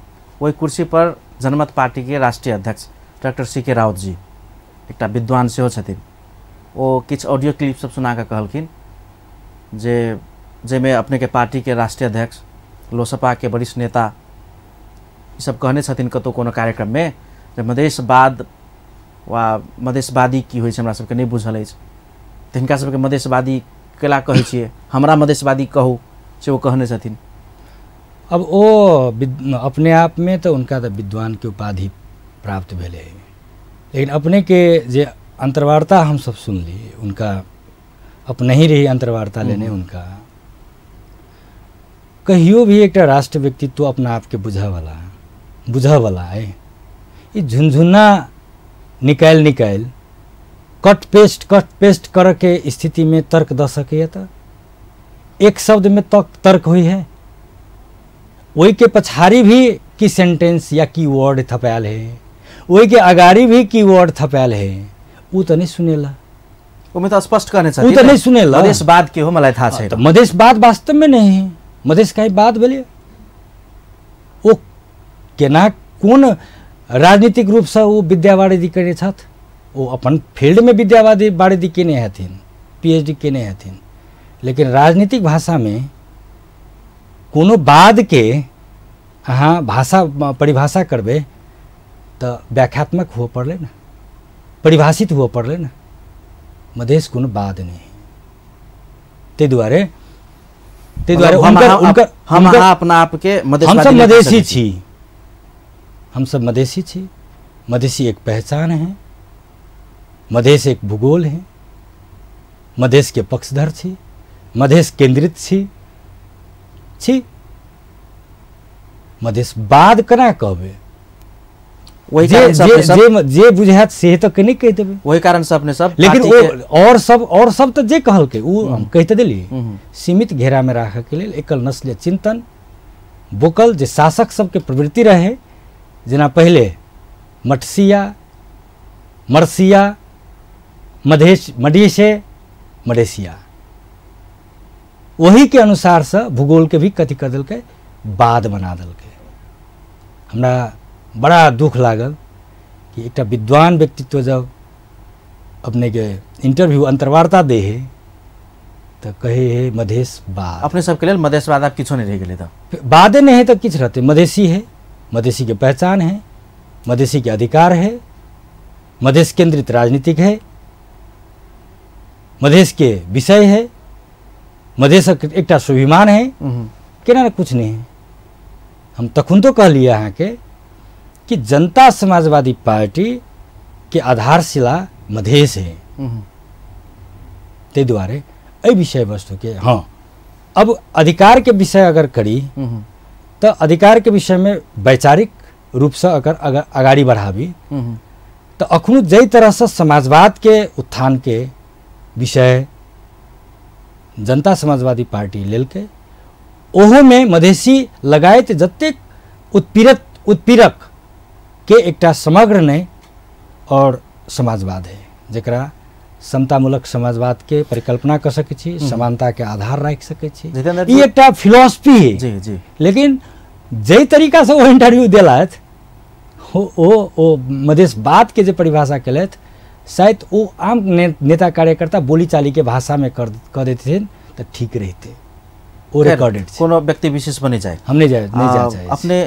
वही कुर्सी पर जनमत पार्टी के राष्ट्रीय अध्यक्ष डॉक्टर सीके राउत जी एकटा विद्वान सेहो छथिन। ओ किछ ऑडियो क्लिप सब सुना के कहलखिन जे में अपने के पार्टी के राष्ट्रीय अध्यक्ष लोसपा के वरिष्ठ नेता ये सब कहने छथिन कतो कोनो कार्यक्रम में जे मधेशवाद वा मधेशवादी की होइ छै हमरा सबके नहीं बुझल अछि त हिनका सबके मधेशवादी केला कहै छियै, हमरा मधेशवादी कहू से वो कहने छथिन। अब वो अपने आप में तो उनका तो विद्वान की उपाधि प्राप्त भेले है। लेकिन अपने के जे अंतर्वार्ता हम सब सुन ली उनका अपने ही रही अंतर्वार्ता लेने उनका कहियो भी एक राष्ट्र व्यक्तित्व अपना आप के बुझा वाला है। ये झुनझुना निकाल कट पेस्ट कर के स्थिति में तर्क द सके तो एक शब्द में तर्क हुई है वही के पछाड़ी भी की सेंटेंस या की वर्ड थपायल है वही के अगाड़ी भी की वर्ड थपायल है वो तो नहीं सुनेला उमें तो स्पष्ट करने चाहिए वो तो नहीं सुनेला मधेशवाद के हो मलाई थाहा छैन। तो मधेशवाद वास्तव में नहीं है मधेश का ही बात बोलिए वो केना कौन राजनीतिक रूप से वो विद्यावारिधि करे छथ वो अपन फील्ड में विद्यावारिधि केने हथिन PhD केने हथिन लेकिन राजनीतिक भाषा में कोनो बाद के अहाँ भाषा परिभाषा करबे तो व्याख्यात्मक हो पड़ले ना परिभाषित हो पड़ले ना मधेश कोनो बाद नहीं ते द्वारे हम अपना आप के हम सब मधेसी छी हम सब मधेसी छी मधेसी एक पहचान है मधेश एक भूगोल है मधेश के पक्षधर छी मधेश केंद्रित छी मधेश बाद कना कहबे वही जे बुझात से तो कनी कह देबे वही कारण से अपने सब लेकिन वो और सब तो जे कहल के वो हम कहते दिली सीमित घेरा में राखे के लिए एकल नस्लीय चिंतन बोकल जे शासक सबके प्रवृत्ति रहे जना पहले मठसिया मरसिया मधेसिया वही के अनुसार से भूगोल के भी कथी कर दिलके बाद बना दिलके हमरा बड़ा दुख लागल कि एक विद्वान व्यक्तित्व जब अपने के इंटरव्यू अंतर्वार्ता दे है तो कहे है मधेशवाद अपने सबके लिए मधेशवाद आप किछो नहीं रह गए तो बादे नहीं है तो किछ रहते मधेसी है मधेसी की पहचान है मधेसी के अधिकार है मधेश केंद्रित राजनीतिक है मधेश के विषय है मधेश एक स्वाभिमान है केना कुछ नहीं है। हम तखुन तो कह लिया है कि जनता समाजवादी पार्टी के आधारशिला मधेश है ते द्वारे ए विषय वस्तु के हाँ अब अधिकार के विषय अगर करी तो अधिकार के विषय में वैचारिक रूप से अगर अगाड़ी बढ़ावी तो अखनु जई तरह से समाजवाद के उत्थान के विषय जनता समाजवादी पार्टी लेल के ओहो में मधेसी लगायत जतेक उत्पीड़क के एकटा समग्र नहीं और समाजवाद है जकरा समतामूलक समाजवाद के परिकल्पना कर सके छी समानता के आधार रख सके छी ई एकटा फिलॉसफी है जी जी लेकिन जई तरीका से वो इंटरव्यू देलथ ओ मधेशवाद के जे परिभाषा केलथ शायद वो आम नेता कार्यकर्ता बोली चाली के भाषा में कर देते तो ठीक रहते वो रिकॉर्डेड कोनो व्यक्ति विशेष बने जाए हम नहीं जाए अपने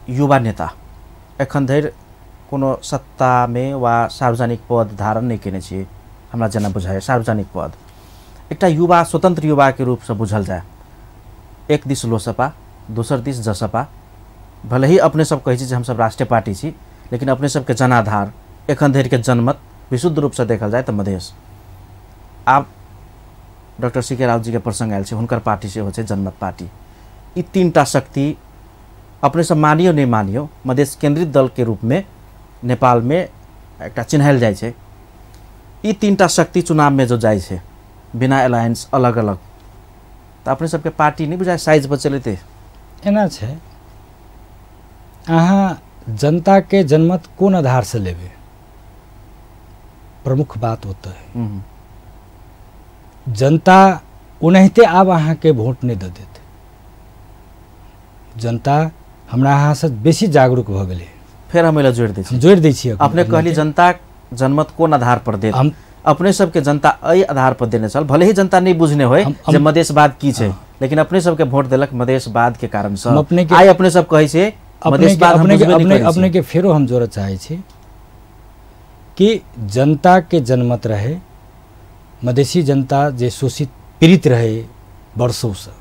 युवा नेता एखन धरि कोनो सत्ता में वा सार्वजनिक पद धारण नहीं केने छी हमरा जना बुझाए सार्वजनिक पद एकटा युवा स्वतंत्र युवा के रूप से बुझल जाए एक दिस लोसपा दोसर दिस जसपा भले ही अपने सब कहै छी जे हम सब राष्ट्रीय पार्टी छी लेकिन अपने सबके जनाधार एखन धरि के जनमत विशुद्ध रूप से देखल जाए तो मधेश आप डॉक्टर सी के राव जी के प्रसंग आयल हुनकर पार्टी से हो जनमत पार्टी ई तीनटा शक्ति अपने सब मानियो नहीं मानियो मधेश केंद्रित दल के रूप में नेपाल में एक चिन्हायल जाए छे ई तीनटा शक्ति चुनाव में जो जाए छे बिना अलायंस अलग अलग तो अपने सबके पार्टी नहीं बुझाए साइज पर चलते एना छे अहाँ जनता के जनमत कोन आधार से लेबे प्रमुख बात होता है जनता उन्हें आब अहाँ के वोट नहीं दे देते जनता हमरा अहाँ से बेसी जागरूक भ गेले फिर हम जोड़ दै छी अपने कहली जनता जनमत कोन आधार पर दे हम अपने सबके जनता अई आधार पर देने चल भले ही जनता नहीं बुझने होय जे मधेशवाद की छे लेकिन अपने सबके वोट देलक मधेशवाद के कारण से आइ अपने सब कहै छे मधेशवाद अपने के फेरो हम जोड़ चाहे छी कि जनता के जनमत रहे मधेसी जनता जे शोषित पीड़ित रहे वर्षों से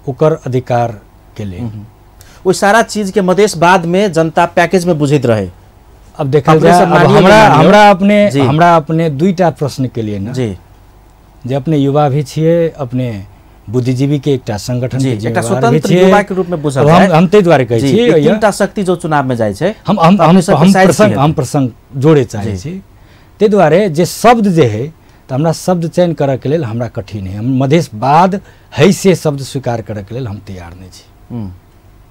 ओकर अधिकार के लिए वो सारा चीज के मधेशवाद में जनता पैकेज में बुझित रहे अब देखल अपने जाए सब अब मानिए हमरा अपने दुईटा प्रश्न के लिए ना जी जे अपने युवा भी छिए, अपने बुद्धिजीवी के एकटा संगठन जी के एकटा जिम्मेवार भी स्वतंत्र छिए। युवा के रूप में बुझल अब जाए हम तै द्वारे कहै जी, छी ई तीनटा शक्ति जो चुनाव में जाइ छै हम प्रसंग जोड़े चाहे छी। तै द्वारे जे शब्द जे है तो हमरा शब्द चयन करे के लेल हमरा कठिन है। हम मधेशवाद है से शब्द स्वीकार करे के लेल हम तैयार नहीं छी।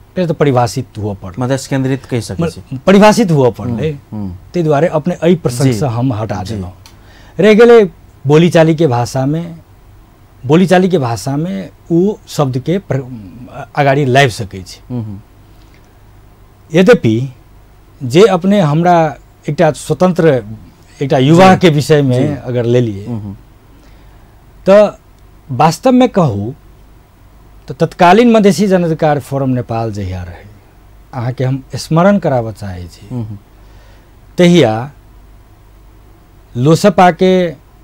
पहले तो परिभाषित हुआ पड़, मधेश केंद्रित कह सकै छी, परिभाषित हुआ पड़ले। तै द्वारे अपने एहि प्रसंग से हम हटा देलहुँ। रह गेलै बोलीचाली के भाषा में उ शब्द के अगाडि लाइब सकै छी। यद्यपि जे अपने हमरा एकटा स्वतंत्र एकटा युवा के विषय में अगर ले लिए तो वास्तव में कहूँ तो तत्कालीन मधेसी जन अधिकार फोरम नेपाल जहिया रहे, अहाँ के हम स्मरण कराबऽ चाहे छी, तहिया लोसपा के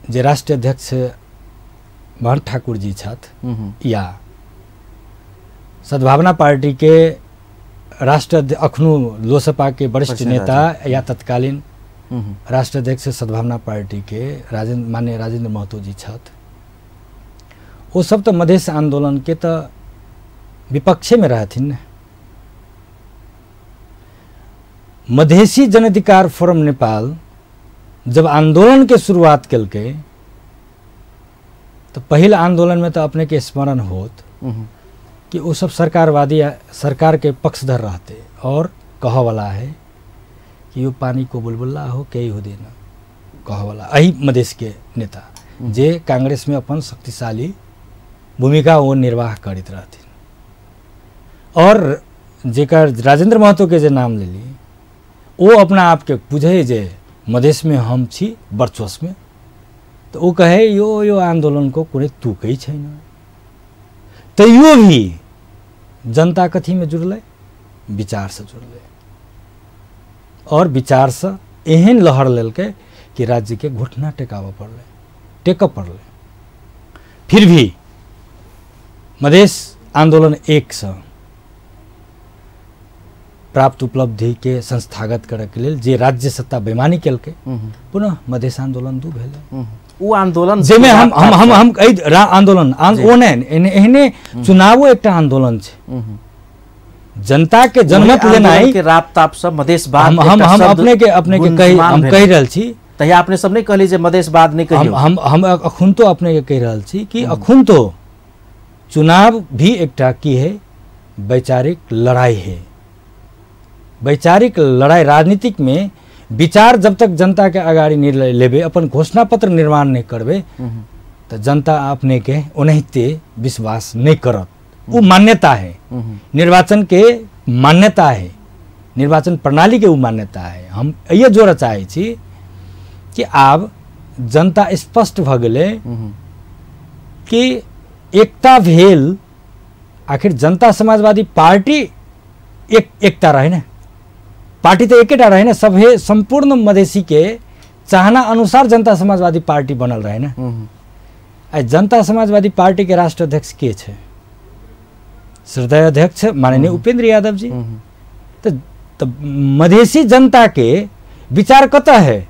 जे राष्ट्रीय अध्यक्ष महंत ठाकुर जी छथि या सद्भावना पार्टी के राष्ट्रीय अखनु लोसपा के वरिष्ठ नेता या तत्कालीन राष्ट्रीय अध्यक्ष सद्भावना पार्टी के माननीय राजेंद्र महतो जी छथि, वो सब तो मधेश आंदोलन के तो विपक्ष में रहथिन न। मधेसी जन अधिकार फोरम नेपाल जब आंदोलन के शुरुआत कल के तो पहले आंदोलन में तो अपने के स्मरण होत कि वो सब सरकारवादी सरकार के पक्षधर रहते और कह वाला है कि यो पानी को बुलबुल्ला हो कई हो देना कह वाला अही मधेश के नेता जे कांग्रेस में अपन शक्तिशाली भूमिका वो निर्वाह करते रहते और जेकर राजेंद्र महतो के जे नाम ले ली वो अपना आप के बुझे जे मधेश में हम छी वर्चस्व में, तो वो कहे यो आंदोलन को कुनै तुकै छैन। तैयो भी जनता कथी में जुड़ले, विचार से जुड़ले और विचार से एहन लहर लेलकै कि राज्य के घुटना टेकऽ पड़ले। फिर भी मधेश आंदोलन एक से प्राप्त उपलब्धि के संस्थागत करे के लेल जे राज्य सत्ता बेमानी केलकै, पुनः मधेश आंदोलन दू भेलै। उ आंदोलन जेमे हम आंदोलन ओ नहीं एहने चुनावो एकटा आंदोलन छै। जनता के जनमत लेनाइ के रात ताप सब मधेशवाद हम अपने के कहि रहल छी, तहिया अपने सब नहीं कहली जे मधेशवाद नहीं कहियो। हम अखुन तो अपने के कहि रहल छी कि अखुन तो चुनाव भी एकटा की है वैचारिक लड़ाई है। वैचारिक लड़ाई राजनीतिक में विचार जब तक जनता के अगाडि निर्णय लेबे, अपन घोषणा पत्र निर्माण नहीं करबे तो जनता अपने के ओनाहिते विश्वास नहीं करत। वो मान्यता है, निर्वाचन के मान्यता है, निर्वाचन प्रणाली के वो मान्यता है। हम ये जोड़ चाहे छी कि आब जनता स्पष्ट भ गेलै कि एकता भेल। आखिर जनता समाजवादी पार्टी एकता रहे ना, पार्टी तो एकेटा रहे ना, सभे संपूर्ण मधेसी के चाहना अनुसार जनता समाजवादी पार्टी बनल रहे ना। जनता समाजवादी पार्टी के राष्ट्रीय अध्यक्ष के छे, श्रद्धेय अध्यक्ष माननीय उपेंद्र यादव जी। तो मधेसी जनता के विचार कतः है,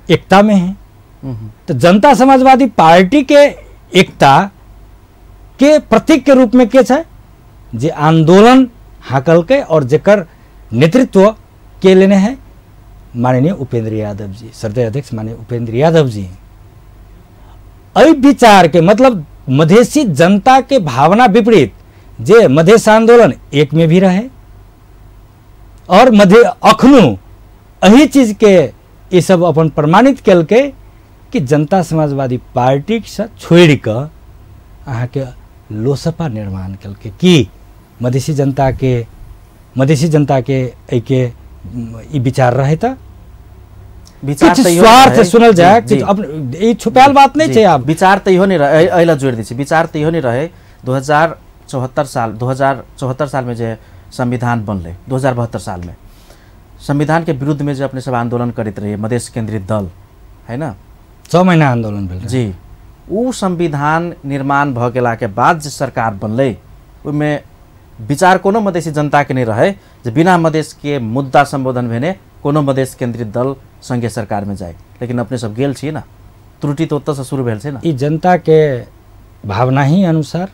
एकता में है। तो जनता समाजवादी पार्टी के एकता के प्रतीक के रूप में के छे जे आंदोलन हाकल के और जेकर नेतृत्व के लेने हैं माननीय उपेंद्र यादव जी, श्रद्धेय अध्यक्ष माननीय उपेंद्र यादव जी। अई विचार के मतलब मधेसी जनता के भावना विपरीत जे मधेश आंदोलन एक में भी रहे और अखनु अही चीज के ये सब अपन प्रमाणित कल के कि जनता समाजवादी पार्टी से छोड़ कर अहाँ के लोसपा निर्माण कल के कि मधेसी जनता के एके ई विचार रहे था विचार स्वार्थ सुनल जाए अब छुपायल बात नहीं है। आप विचार तो इहो नहीं रहे, अहिला जोड़ दी विचार तो इहो नहीं रहे। 2074 साल में जो संविधान बनले 2072 साल में संविधान के विरुद्ध में जो अपने सब आंदोलन करते रहे मधेश केंद्रित दल है ना, 6 महीना आंदोलन भेल जी। वो संविधान निर्माण भ गेला के बाद जो सरकार बनले उनमें विचार कोनो मधेसी जनता के नहीं रहे जे बिना मधेश के मुद्दा संबोधन भेने कोनो मधेश केंद्रित दल संघीय सरकार में जाए, लेकिन अपने सब गेल छिए ना, त्रुटि तो ओतऽ से शुरू भेल छै ना। ई जनता के भावना ही अनुसार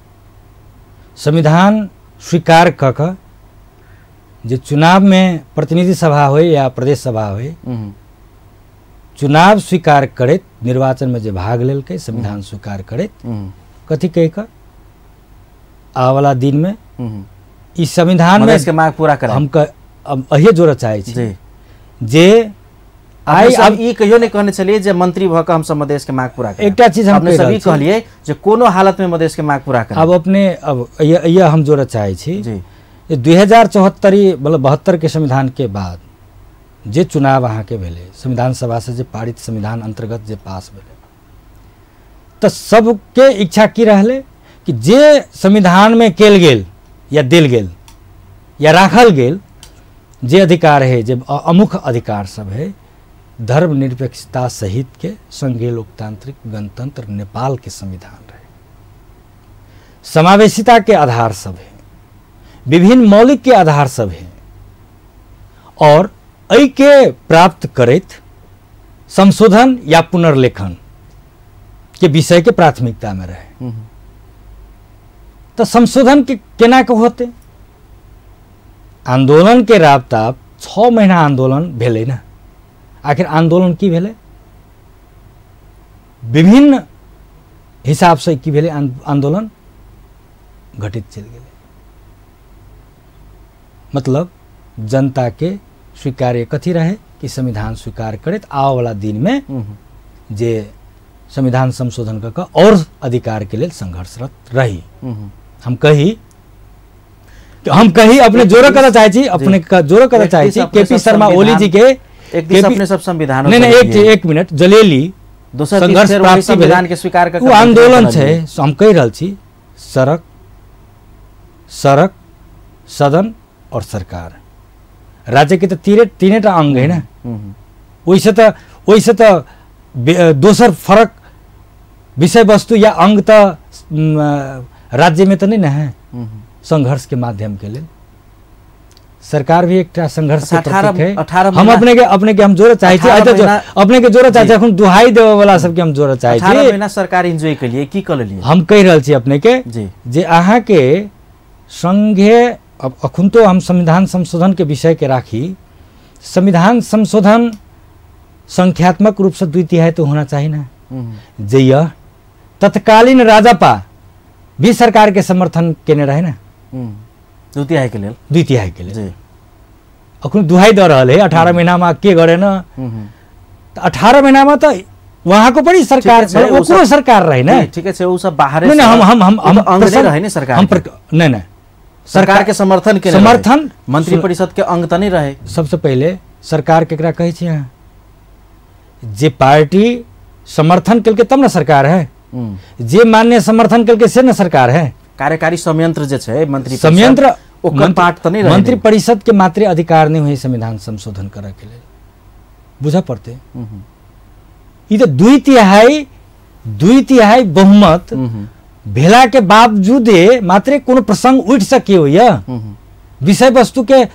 संविधान स्वीकार क क जे चुनाव में प्रतिनिधि सभा हो या प्रदेश सभा हो, चुनाव स्वीकार करैत, निर्वाचन में जे भाग लेलकै संविधान स्वीकार करैत, कथी कह क आवाला दिन में ई संविधान में के मांग पूरा करे। हम अहिए जोड़ चाहे छी जे आई अब ई कहियो नहीं कहने चलिए जे मंत्री भ क हम सब मधेश के मांग पूरा करें। एकटा चीज हम अपने सभी कहलिए जे कोनो हालत में मधेश के मांग पूरा करें। अब अपने अब यह हम जोड़ चाहे छी जी, ये 2074 मतलब 72 के संविधान के बाद जे चुनाव अहाँ के भेले, संविधान सभा से जे पारित संविधान अंतर्गत जे पास भेले, तो सबके इच्छा की रहले कि जे संविधान में केल गेल या दिल गेल या राखल गेल जे अधिकार है, जे अमुख अधिकार सब है, धर्मनिरपेक्षता सहित के संघीय लोकतांत्रिक गणतंत्र नेपाल के संविधान रहे, समावेशिता के आधार सब है, विभिन्न मौलिक के आधार सब है, और ऐ के प्राप्त करैत संशोधन या पुनर्लेखन के विषय के प्राथमिकता में रहे। तो संशोधन के केना के होते? आंदोलन के राबता 6 महीना आंदोलन भेले ना। आखिर आंदोलन की भेले? विभिन्न हिसाब से की भेले आंदोलन घटित चल गए। मतलब जनता के स्वीकार्य कथी रहे कि संविधान स्वीकार करे, आवे वाला दिन में जे संविधान संशोधन का और अधिकार के लिए संघर्षरत रही। हम कही अपने जोर करना चाहे छी, अपने जोर करना चाहे छी केपी शर्मा ओली जी के अपने सब संविधान नहीं एक मिनट जलेली संघर्ष प्राप्ति संविधान के स्वीकार वो आंदोलन छे। हम कह रहल छी सड़क सदन और सरकार राज्य के तो तीने टा अंग है ना। वैसे तो दोसर फरक विषय वस्तु या अंग तो राज्य में तो नहीं ना है। संघर्ष के माध्यम के लिए सरकार भी एक संघर्ष के प्रतीक है। हम अपने के हम जोर चाहे छी, अपने के जोर चाहे छी, हम दुहाई देवे वाला सबके हम जोर चाहे छी। 18 महीना सरकार एंजॉय के लिए की कर लिए। हम कह रहल छी अपने के जे अहाँ के संघीय अब अखुन तो हम संविधान संशोधन के विषय के राखी, संविधान संशोधन संख्यात्मक रूप से 2/3 तो होना चाहिए ना। जे यह तत्कालीन राजपा भी सरकार के समर्थन केने रहे ना 2/3 के लिए 2/3 के लिए अखुन दुहाई दे रहा है 18 महीना में के गरे ना। तो 18 महीना में तो वहां को बड़ी सरकार ओकरो सरकार रहे ना। ठीक है, वो सब बाहर नहीं हम अंग नहीं रहे ना सरकार नहीं सरकार के समर्थन के समर्थन मंत्री परिषद के अंग तो नहीं रहे। सबसे पहले सरकार केकरा कहे छी यहाँ जे पार्टी समर्थन करके तब ना सरकार है, जे मान्य समर्थन करके से ना सरकार है। कार्यकारी संयंत्र जे छे मंत्री संयंत्र ओकर पार्ट तो नहीं रहे। मंत्री परिषद के मात्र अधिकार नहीं हुए संविधान संशोधन करे के लिए बुझा पड़ते। ये तो 2/3 बहुमत भेला के बावजूद मात्र कोनो प्रसंग उठ सके हो या विषय वस्तु के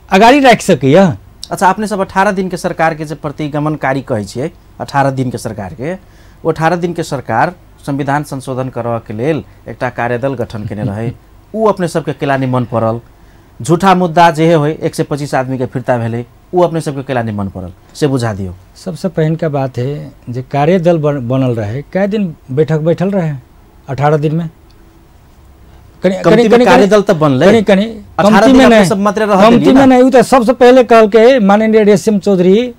अगाड़ी रख सके। अच्छा, आपने सब 18 दिन के सरकार के प्रतिगमनकारी कहे छिए, 18 दिन के सरकार के, वो 18 दिन के सरकार संविधान संशोधन करवा के लेल एकटा कार्यदल गठन केने रहे। उ अपने सबके केलानी मन पड़ल। झूठा मुद्दा जे होय 125 आदमी के फिरता भेले, उ अपने सबके केलानी मन पड़ल, से बुझा दियो। सबसे पहले का बात है जे कार्यदल बनल रहे, कै दिन बैठल रहे 18 दिन में। कार्यदल तो बनले कमती में नहीं। उ तो सबसे पहले कहल के माननीय रेशम चौधरी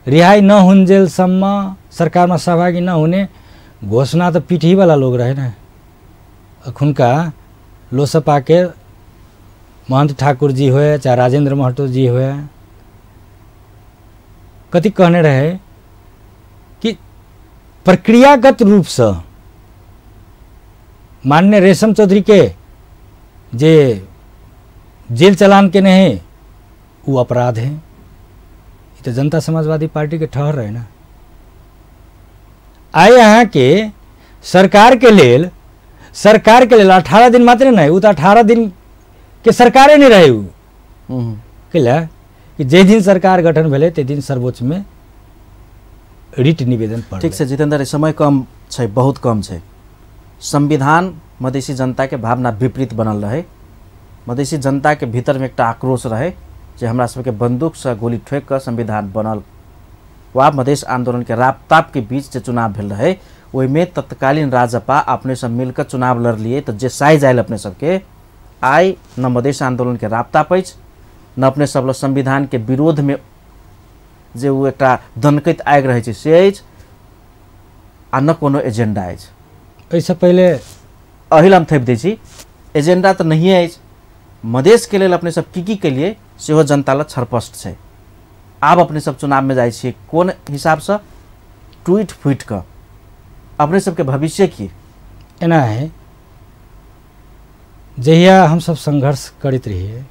रिहाई न हुंजेल सम्म सरकार में सहभागी न होने घोषणा तो पीठी वाला लोग रहे ना। अखुनका लोसपा के महंत ठाकुर जी हुए चाहे राजेंद्र महतो जी हुए, कथी कहने रहे कि प्रक्रियागत रूप से माननीय रेशम चौधरी के जे जेल चलान के नहीं वो अपराध है। ये तो जनता समाजवादी पार्टी के ठहर रहे ना। आए यहाँ के सरकार के लेल 18 दिन मात्र नहीं, वो तो 18 दिन के सरकारे नहीं रहे। कि कि जे दिन सरकार गठन भेलै ते दिन सर्वोच्च में रिट निवेदन पढ़। ठीक है जितेंद्र, समय कम छै, बहुत कम छै। संविधान मधेसी जनता के भावना विपरीत बनल रहे, मधेसी जनता के भीतर में एक आक्रोश रहे जे हमरा सबके बंदूक से गोली ठोक कर संविधान बनल। वा मधेश आंदोलन के रापताप के बीच जो चुनाव भेल रहे ओहिमे तत्कालीन राजपा अपने सब मिलकर चुनाव लड़ लिए। तो जे साइज आयल अपने सबके आई न मधेश आंदोलन के रापताप अछि न अपने सब लोग संविधान के विरोध में जे वो एक दनकैत आगि रहे छै से अछि आ न कोनो एजेंडा अछि। एहिसँ पहिले अहिल हम थैप दै छी, एजेंडा तो नहीं अछि। मधेश के लेल अपने सब की केलिए सेहो जनता लग छरपस्ट छै। आब अपने सब चुनाव में जाइ छियै कोन हिसाब से टूट फूट कर, अपने सबके भविष्य की एना है। जहिया हम सब संघर्ष करते रहिए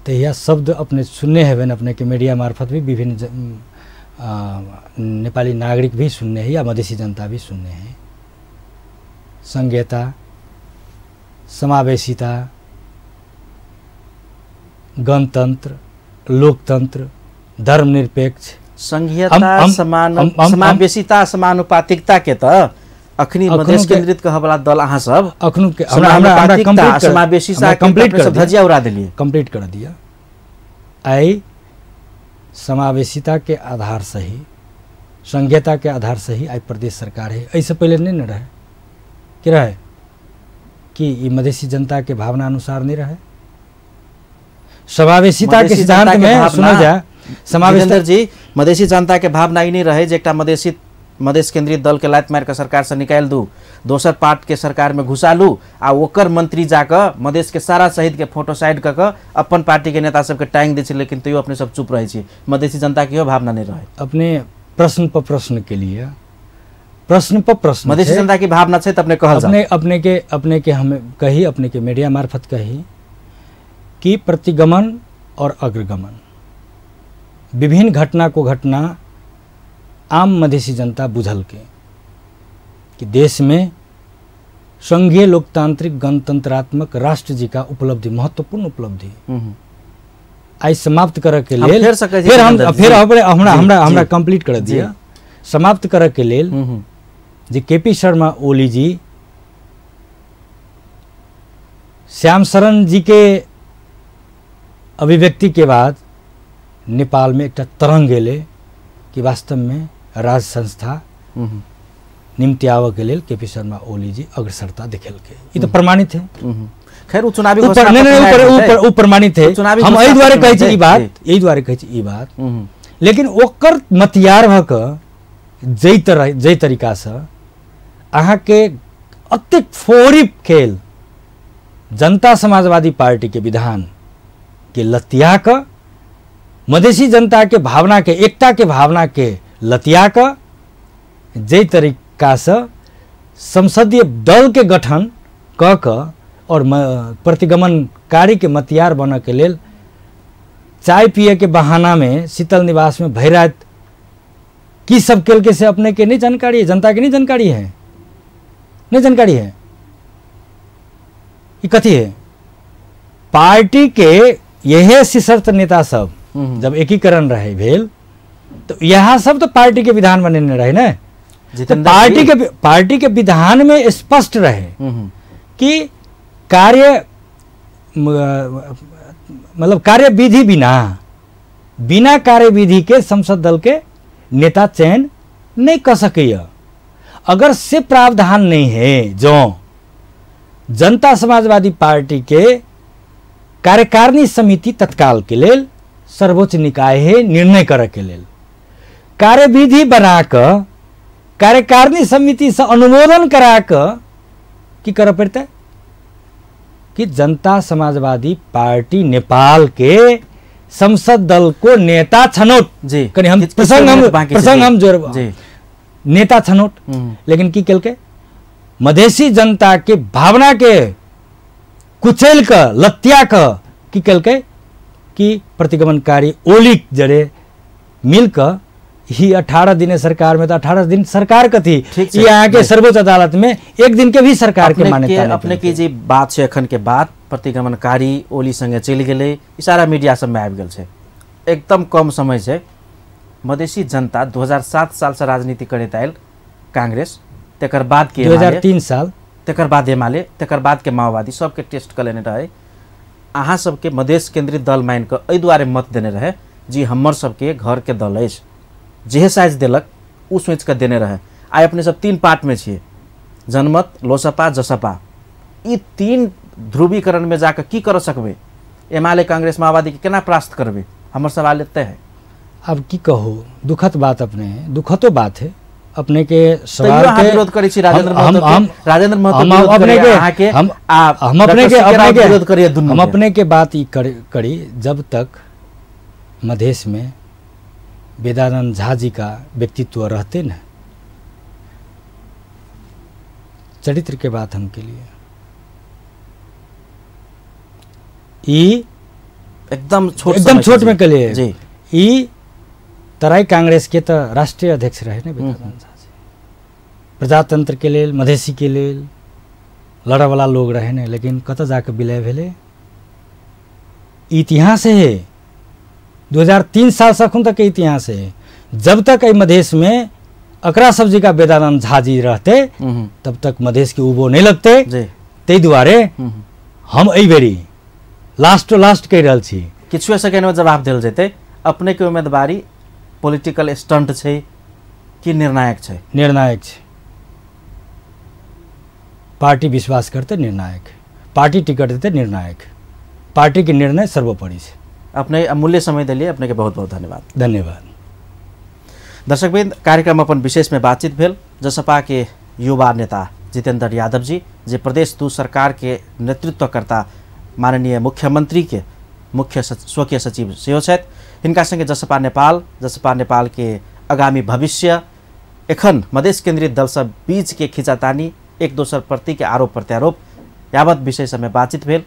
तहिया शब्द अपने सुनने हेबन, अपने के मीडिया मार्फत भी विभिन्न नेपाली नागरिक भी सुनने हैं या मधेसी जनता भी सुनने हैं। संघीयता, समावेशिता, गणतंत्र, लोकतंत्र, धर्मनिरपेक्ष, संघीयता, समावेशिता, समानुपातिकता के तो अखनी मधेश केंद्रित कहबला दल अहाँ सब अखनु के समानुपातिकता, समावेशिता कंप्लीट कर धजिया उड़ा दिलिए, कंप्लीट कर दिया। आई समावेशिता के आधार से ही, संघीयता के आधार से ही आई प्रदेश सरकार है। ऐसे पहले नहीं न रहे कि रहे कि ये मधेसी जनता के भावना अनुसार नहीं रहे। समावेशिता के सिद्धांत में सुना जाए, समावेशिता जी मधेसी जनता के भावना ही नहीं रहे जे एकटा मधेश केंद्रित दल के लात मार के सरकार से निकाल दू, दोसर पार्ट के सरकार में घुसालू आ ओकर मंत्री जाकर मधेश के सारा शहीद के फोटो साइड कर अपन पार्टी के नेता सबके टांग दै छै, लेकिन तैयो अपने सब चुप रहे छी। मधेसी जनता के भावना नहीं रहे। अपने प्रश्न पर प्रश्न के लिए प्रश्न पर प्रश्न मधेसी जनता की भावना छै तो अपने कहल अपने के हमें कही, अपने के मीडिया मार्फत कही कि प्रतिगमन और अग्रगमन विभिन्न घटना को घटना आम मधेसी जनता बुझल के कि देश में संघीय लोकतांत्रिक गणतंत्रात्मक राष्ट्र जी का उपलब्धि, महत्वपूर्ण उपलब्धि आई समाप्त करे के लेल फिर हमरा कंप्लीट कर दिया। समाप्त करे के लेल जे केपी शर्मा ओली जी श्याम शरण जी के अभिव्यक्ति के बाद नेपाल में एक तरंग एले कि वास्तव में राज संस्था निम्ति आवे के लेल केपी शर्मा ओली जी अग्रसरता दिखेल के, ये तो प्रमाणित है। खैर चुनावी ऊपर प्रमाणित है। हम एहि द्वारे कहै छी ई बात, लेकिन ओकर मतियार भ क जै तरीका से अहाँ के अत्यंत फोरी खेल जनता समाजवादी पार्टी के विधान के लतिया क मधेसी जनता के भावना के, एकता के भावना के लतिया क जै तरीका से संसदीय दल के गठन क और प्रतिगमनकारी के मतियार बन के लेल चाय पिए के बहाना में शीतल निवास में भैरात की सब केल के से अपने के नहीं जानकारी है, जनता की नहीं जानकारी है, नहीं जानकारी है। ये कथी है? पार्टी के यह शीर्षस्थ नेता सब जब एकीकरण रहे भेल तो यहाँ सब तो पार्टी के विधान बने रहे ना, तो पार्टी के विधान में स्पष्ट रहे कि कार्य मतलब कार्य विधि बिना कार्य विधि के संसद दल के नेता चयन नहीं कर सके। अगर से प्रावधान नहीं है जो जनता समाजवादी पार्टी के कार्यकारिणी समिति तत्काल के लेल सर्वोच्च निकाय है निर्णय करे के लेल कार्यविधि बना कर कार्यकारिणी समिति से अनुमोदन करा कर की करे पड़ता कि जनता समाजवादी पार्टी नेपाल के संसद दल को नेता छनौट जी कनी हम प्रसंग हम जोड़ नेता छनौट, लेकिन की केल के मधेसी जनता के भावना के कुचल क लत्या क की केल के कि प्रतिगमनकारी ओली जड़े मिल क ही 18 दिन सरकार में तो 18 दिन सरकार कथी ठीक ये यहाँ के सर्वोच्च अदालत में एक दिन के भी सरकार के मान्यता नहीं अपने के जे बात छै एखन के बाद प्रतिगमनकारी ओली संगे चलि गेलै ई सारा मीडिया सब में आबि गेल छै एकदम कम समय छै मधेसी जनता 2007 साल से राजनीति करैत आयल कांग्रेस तेकर बाद के 2003 साल तेकर बाद एमाले तेकर बाद के माओवादी सबके टेस्ट कर लेने रहे अहाँ सबके मधेश केंद्रित दल मान के एहि दुआरे मत देने रहे जी हमर सबके घर के दल अछि जेहे साइज देलक उ सोच के देने रहे आइ अपने सब 3 पार्ट में छियै जनमत लोसपा जसपा ई 3 ध्रुवीकरण में जाकर की कर सकबे एमाले कांग्रेस माओवादी के केना परास्त करबे हमर सवाल एते है अब की कहो दुखद बात अपने दुखदो बात है अपने के सवाल के विरोध करै छी राजेंद्र महतो हम अपने के बात ई करी जब तक मधेश में वेदानंद झा जी का व्यक्तित्व रहते न चरित्र के बात हम के लिए ई एकदम छोट में कलिए जी ई तराई कांग्रेस के तो राष्ट्रीय अध्यक्ष रहे ने वेदानंद झा जी प्रजातंत्र के लेल मधेसी के लेल लड़े वाला लोग रहे ने लेकिन कत जाके विलय भेले इतिहास है 2003 साल से अखन तक के इतिहास है जब तक मधेश में अकरा सब्जी का वेदानंद झा जी रहते तब तक मधेश के उबो नहीं लगते ते दुआरे हम एहि बेरी लास्ट कह रहल छी किछु सेकेंड में जवाब देल जेते अपने के उम्मीदवारी पॉलिटिकल स्टंट छै कि निर्णायक छै निर्णायक छै पार्टी विश्वास करते निर्णायक पार्टी टिकट देते निर्णायक पार्टी के निर्णय सर्वोपरि छै अपने अमूल्य समय दिलिए अपने के बहुत बहुत धन्यवाद धन्यवाद दर्शकवृंद कार्यक्रम अपन विशेष में बातचीत भेल जसपा के युवा नेता जितेंद्र यादव जी जे प्रदेश 2 सरकार के नेतृत्वकर्ता माननीय मुख्यमंत्री के मुख्य स्वकीय सचिव सेहो छथि हिनका संगे जसपा नेपाल के आगामी भविष्य एखन मधेश केंद्रित दल सब बीच के खिंचातानी एक दोसर प्रति के आरोप प्रत्यारोप यावत विषय समय बातचीत भेल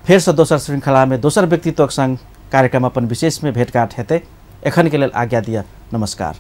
फेर से दोसर श्रृंखला में दोसर व्यक्तित्व संग कार्यक्रम अपन विशेष में भेंटघाट हेतै एखन के लेल आज्ञा दिअ नमस्कार।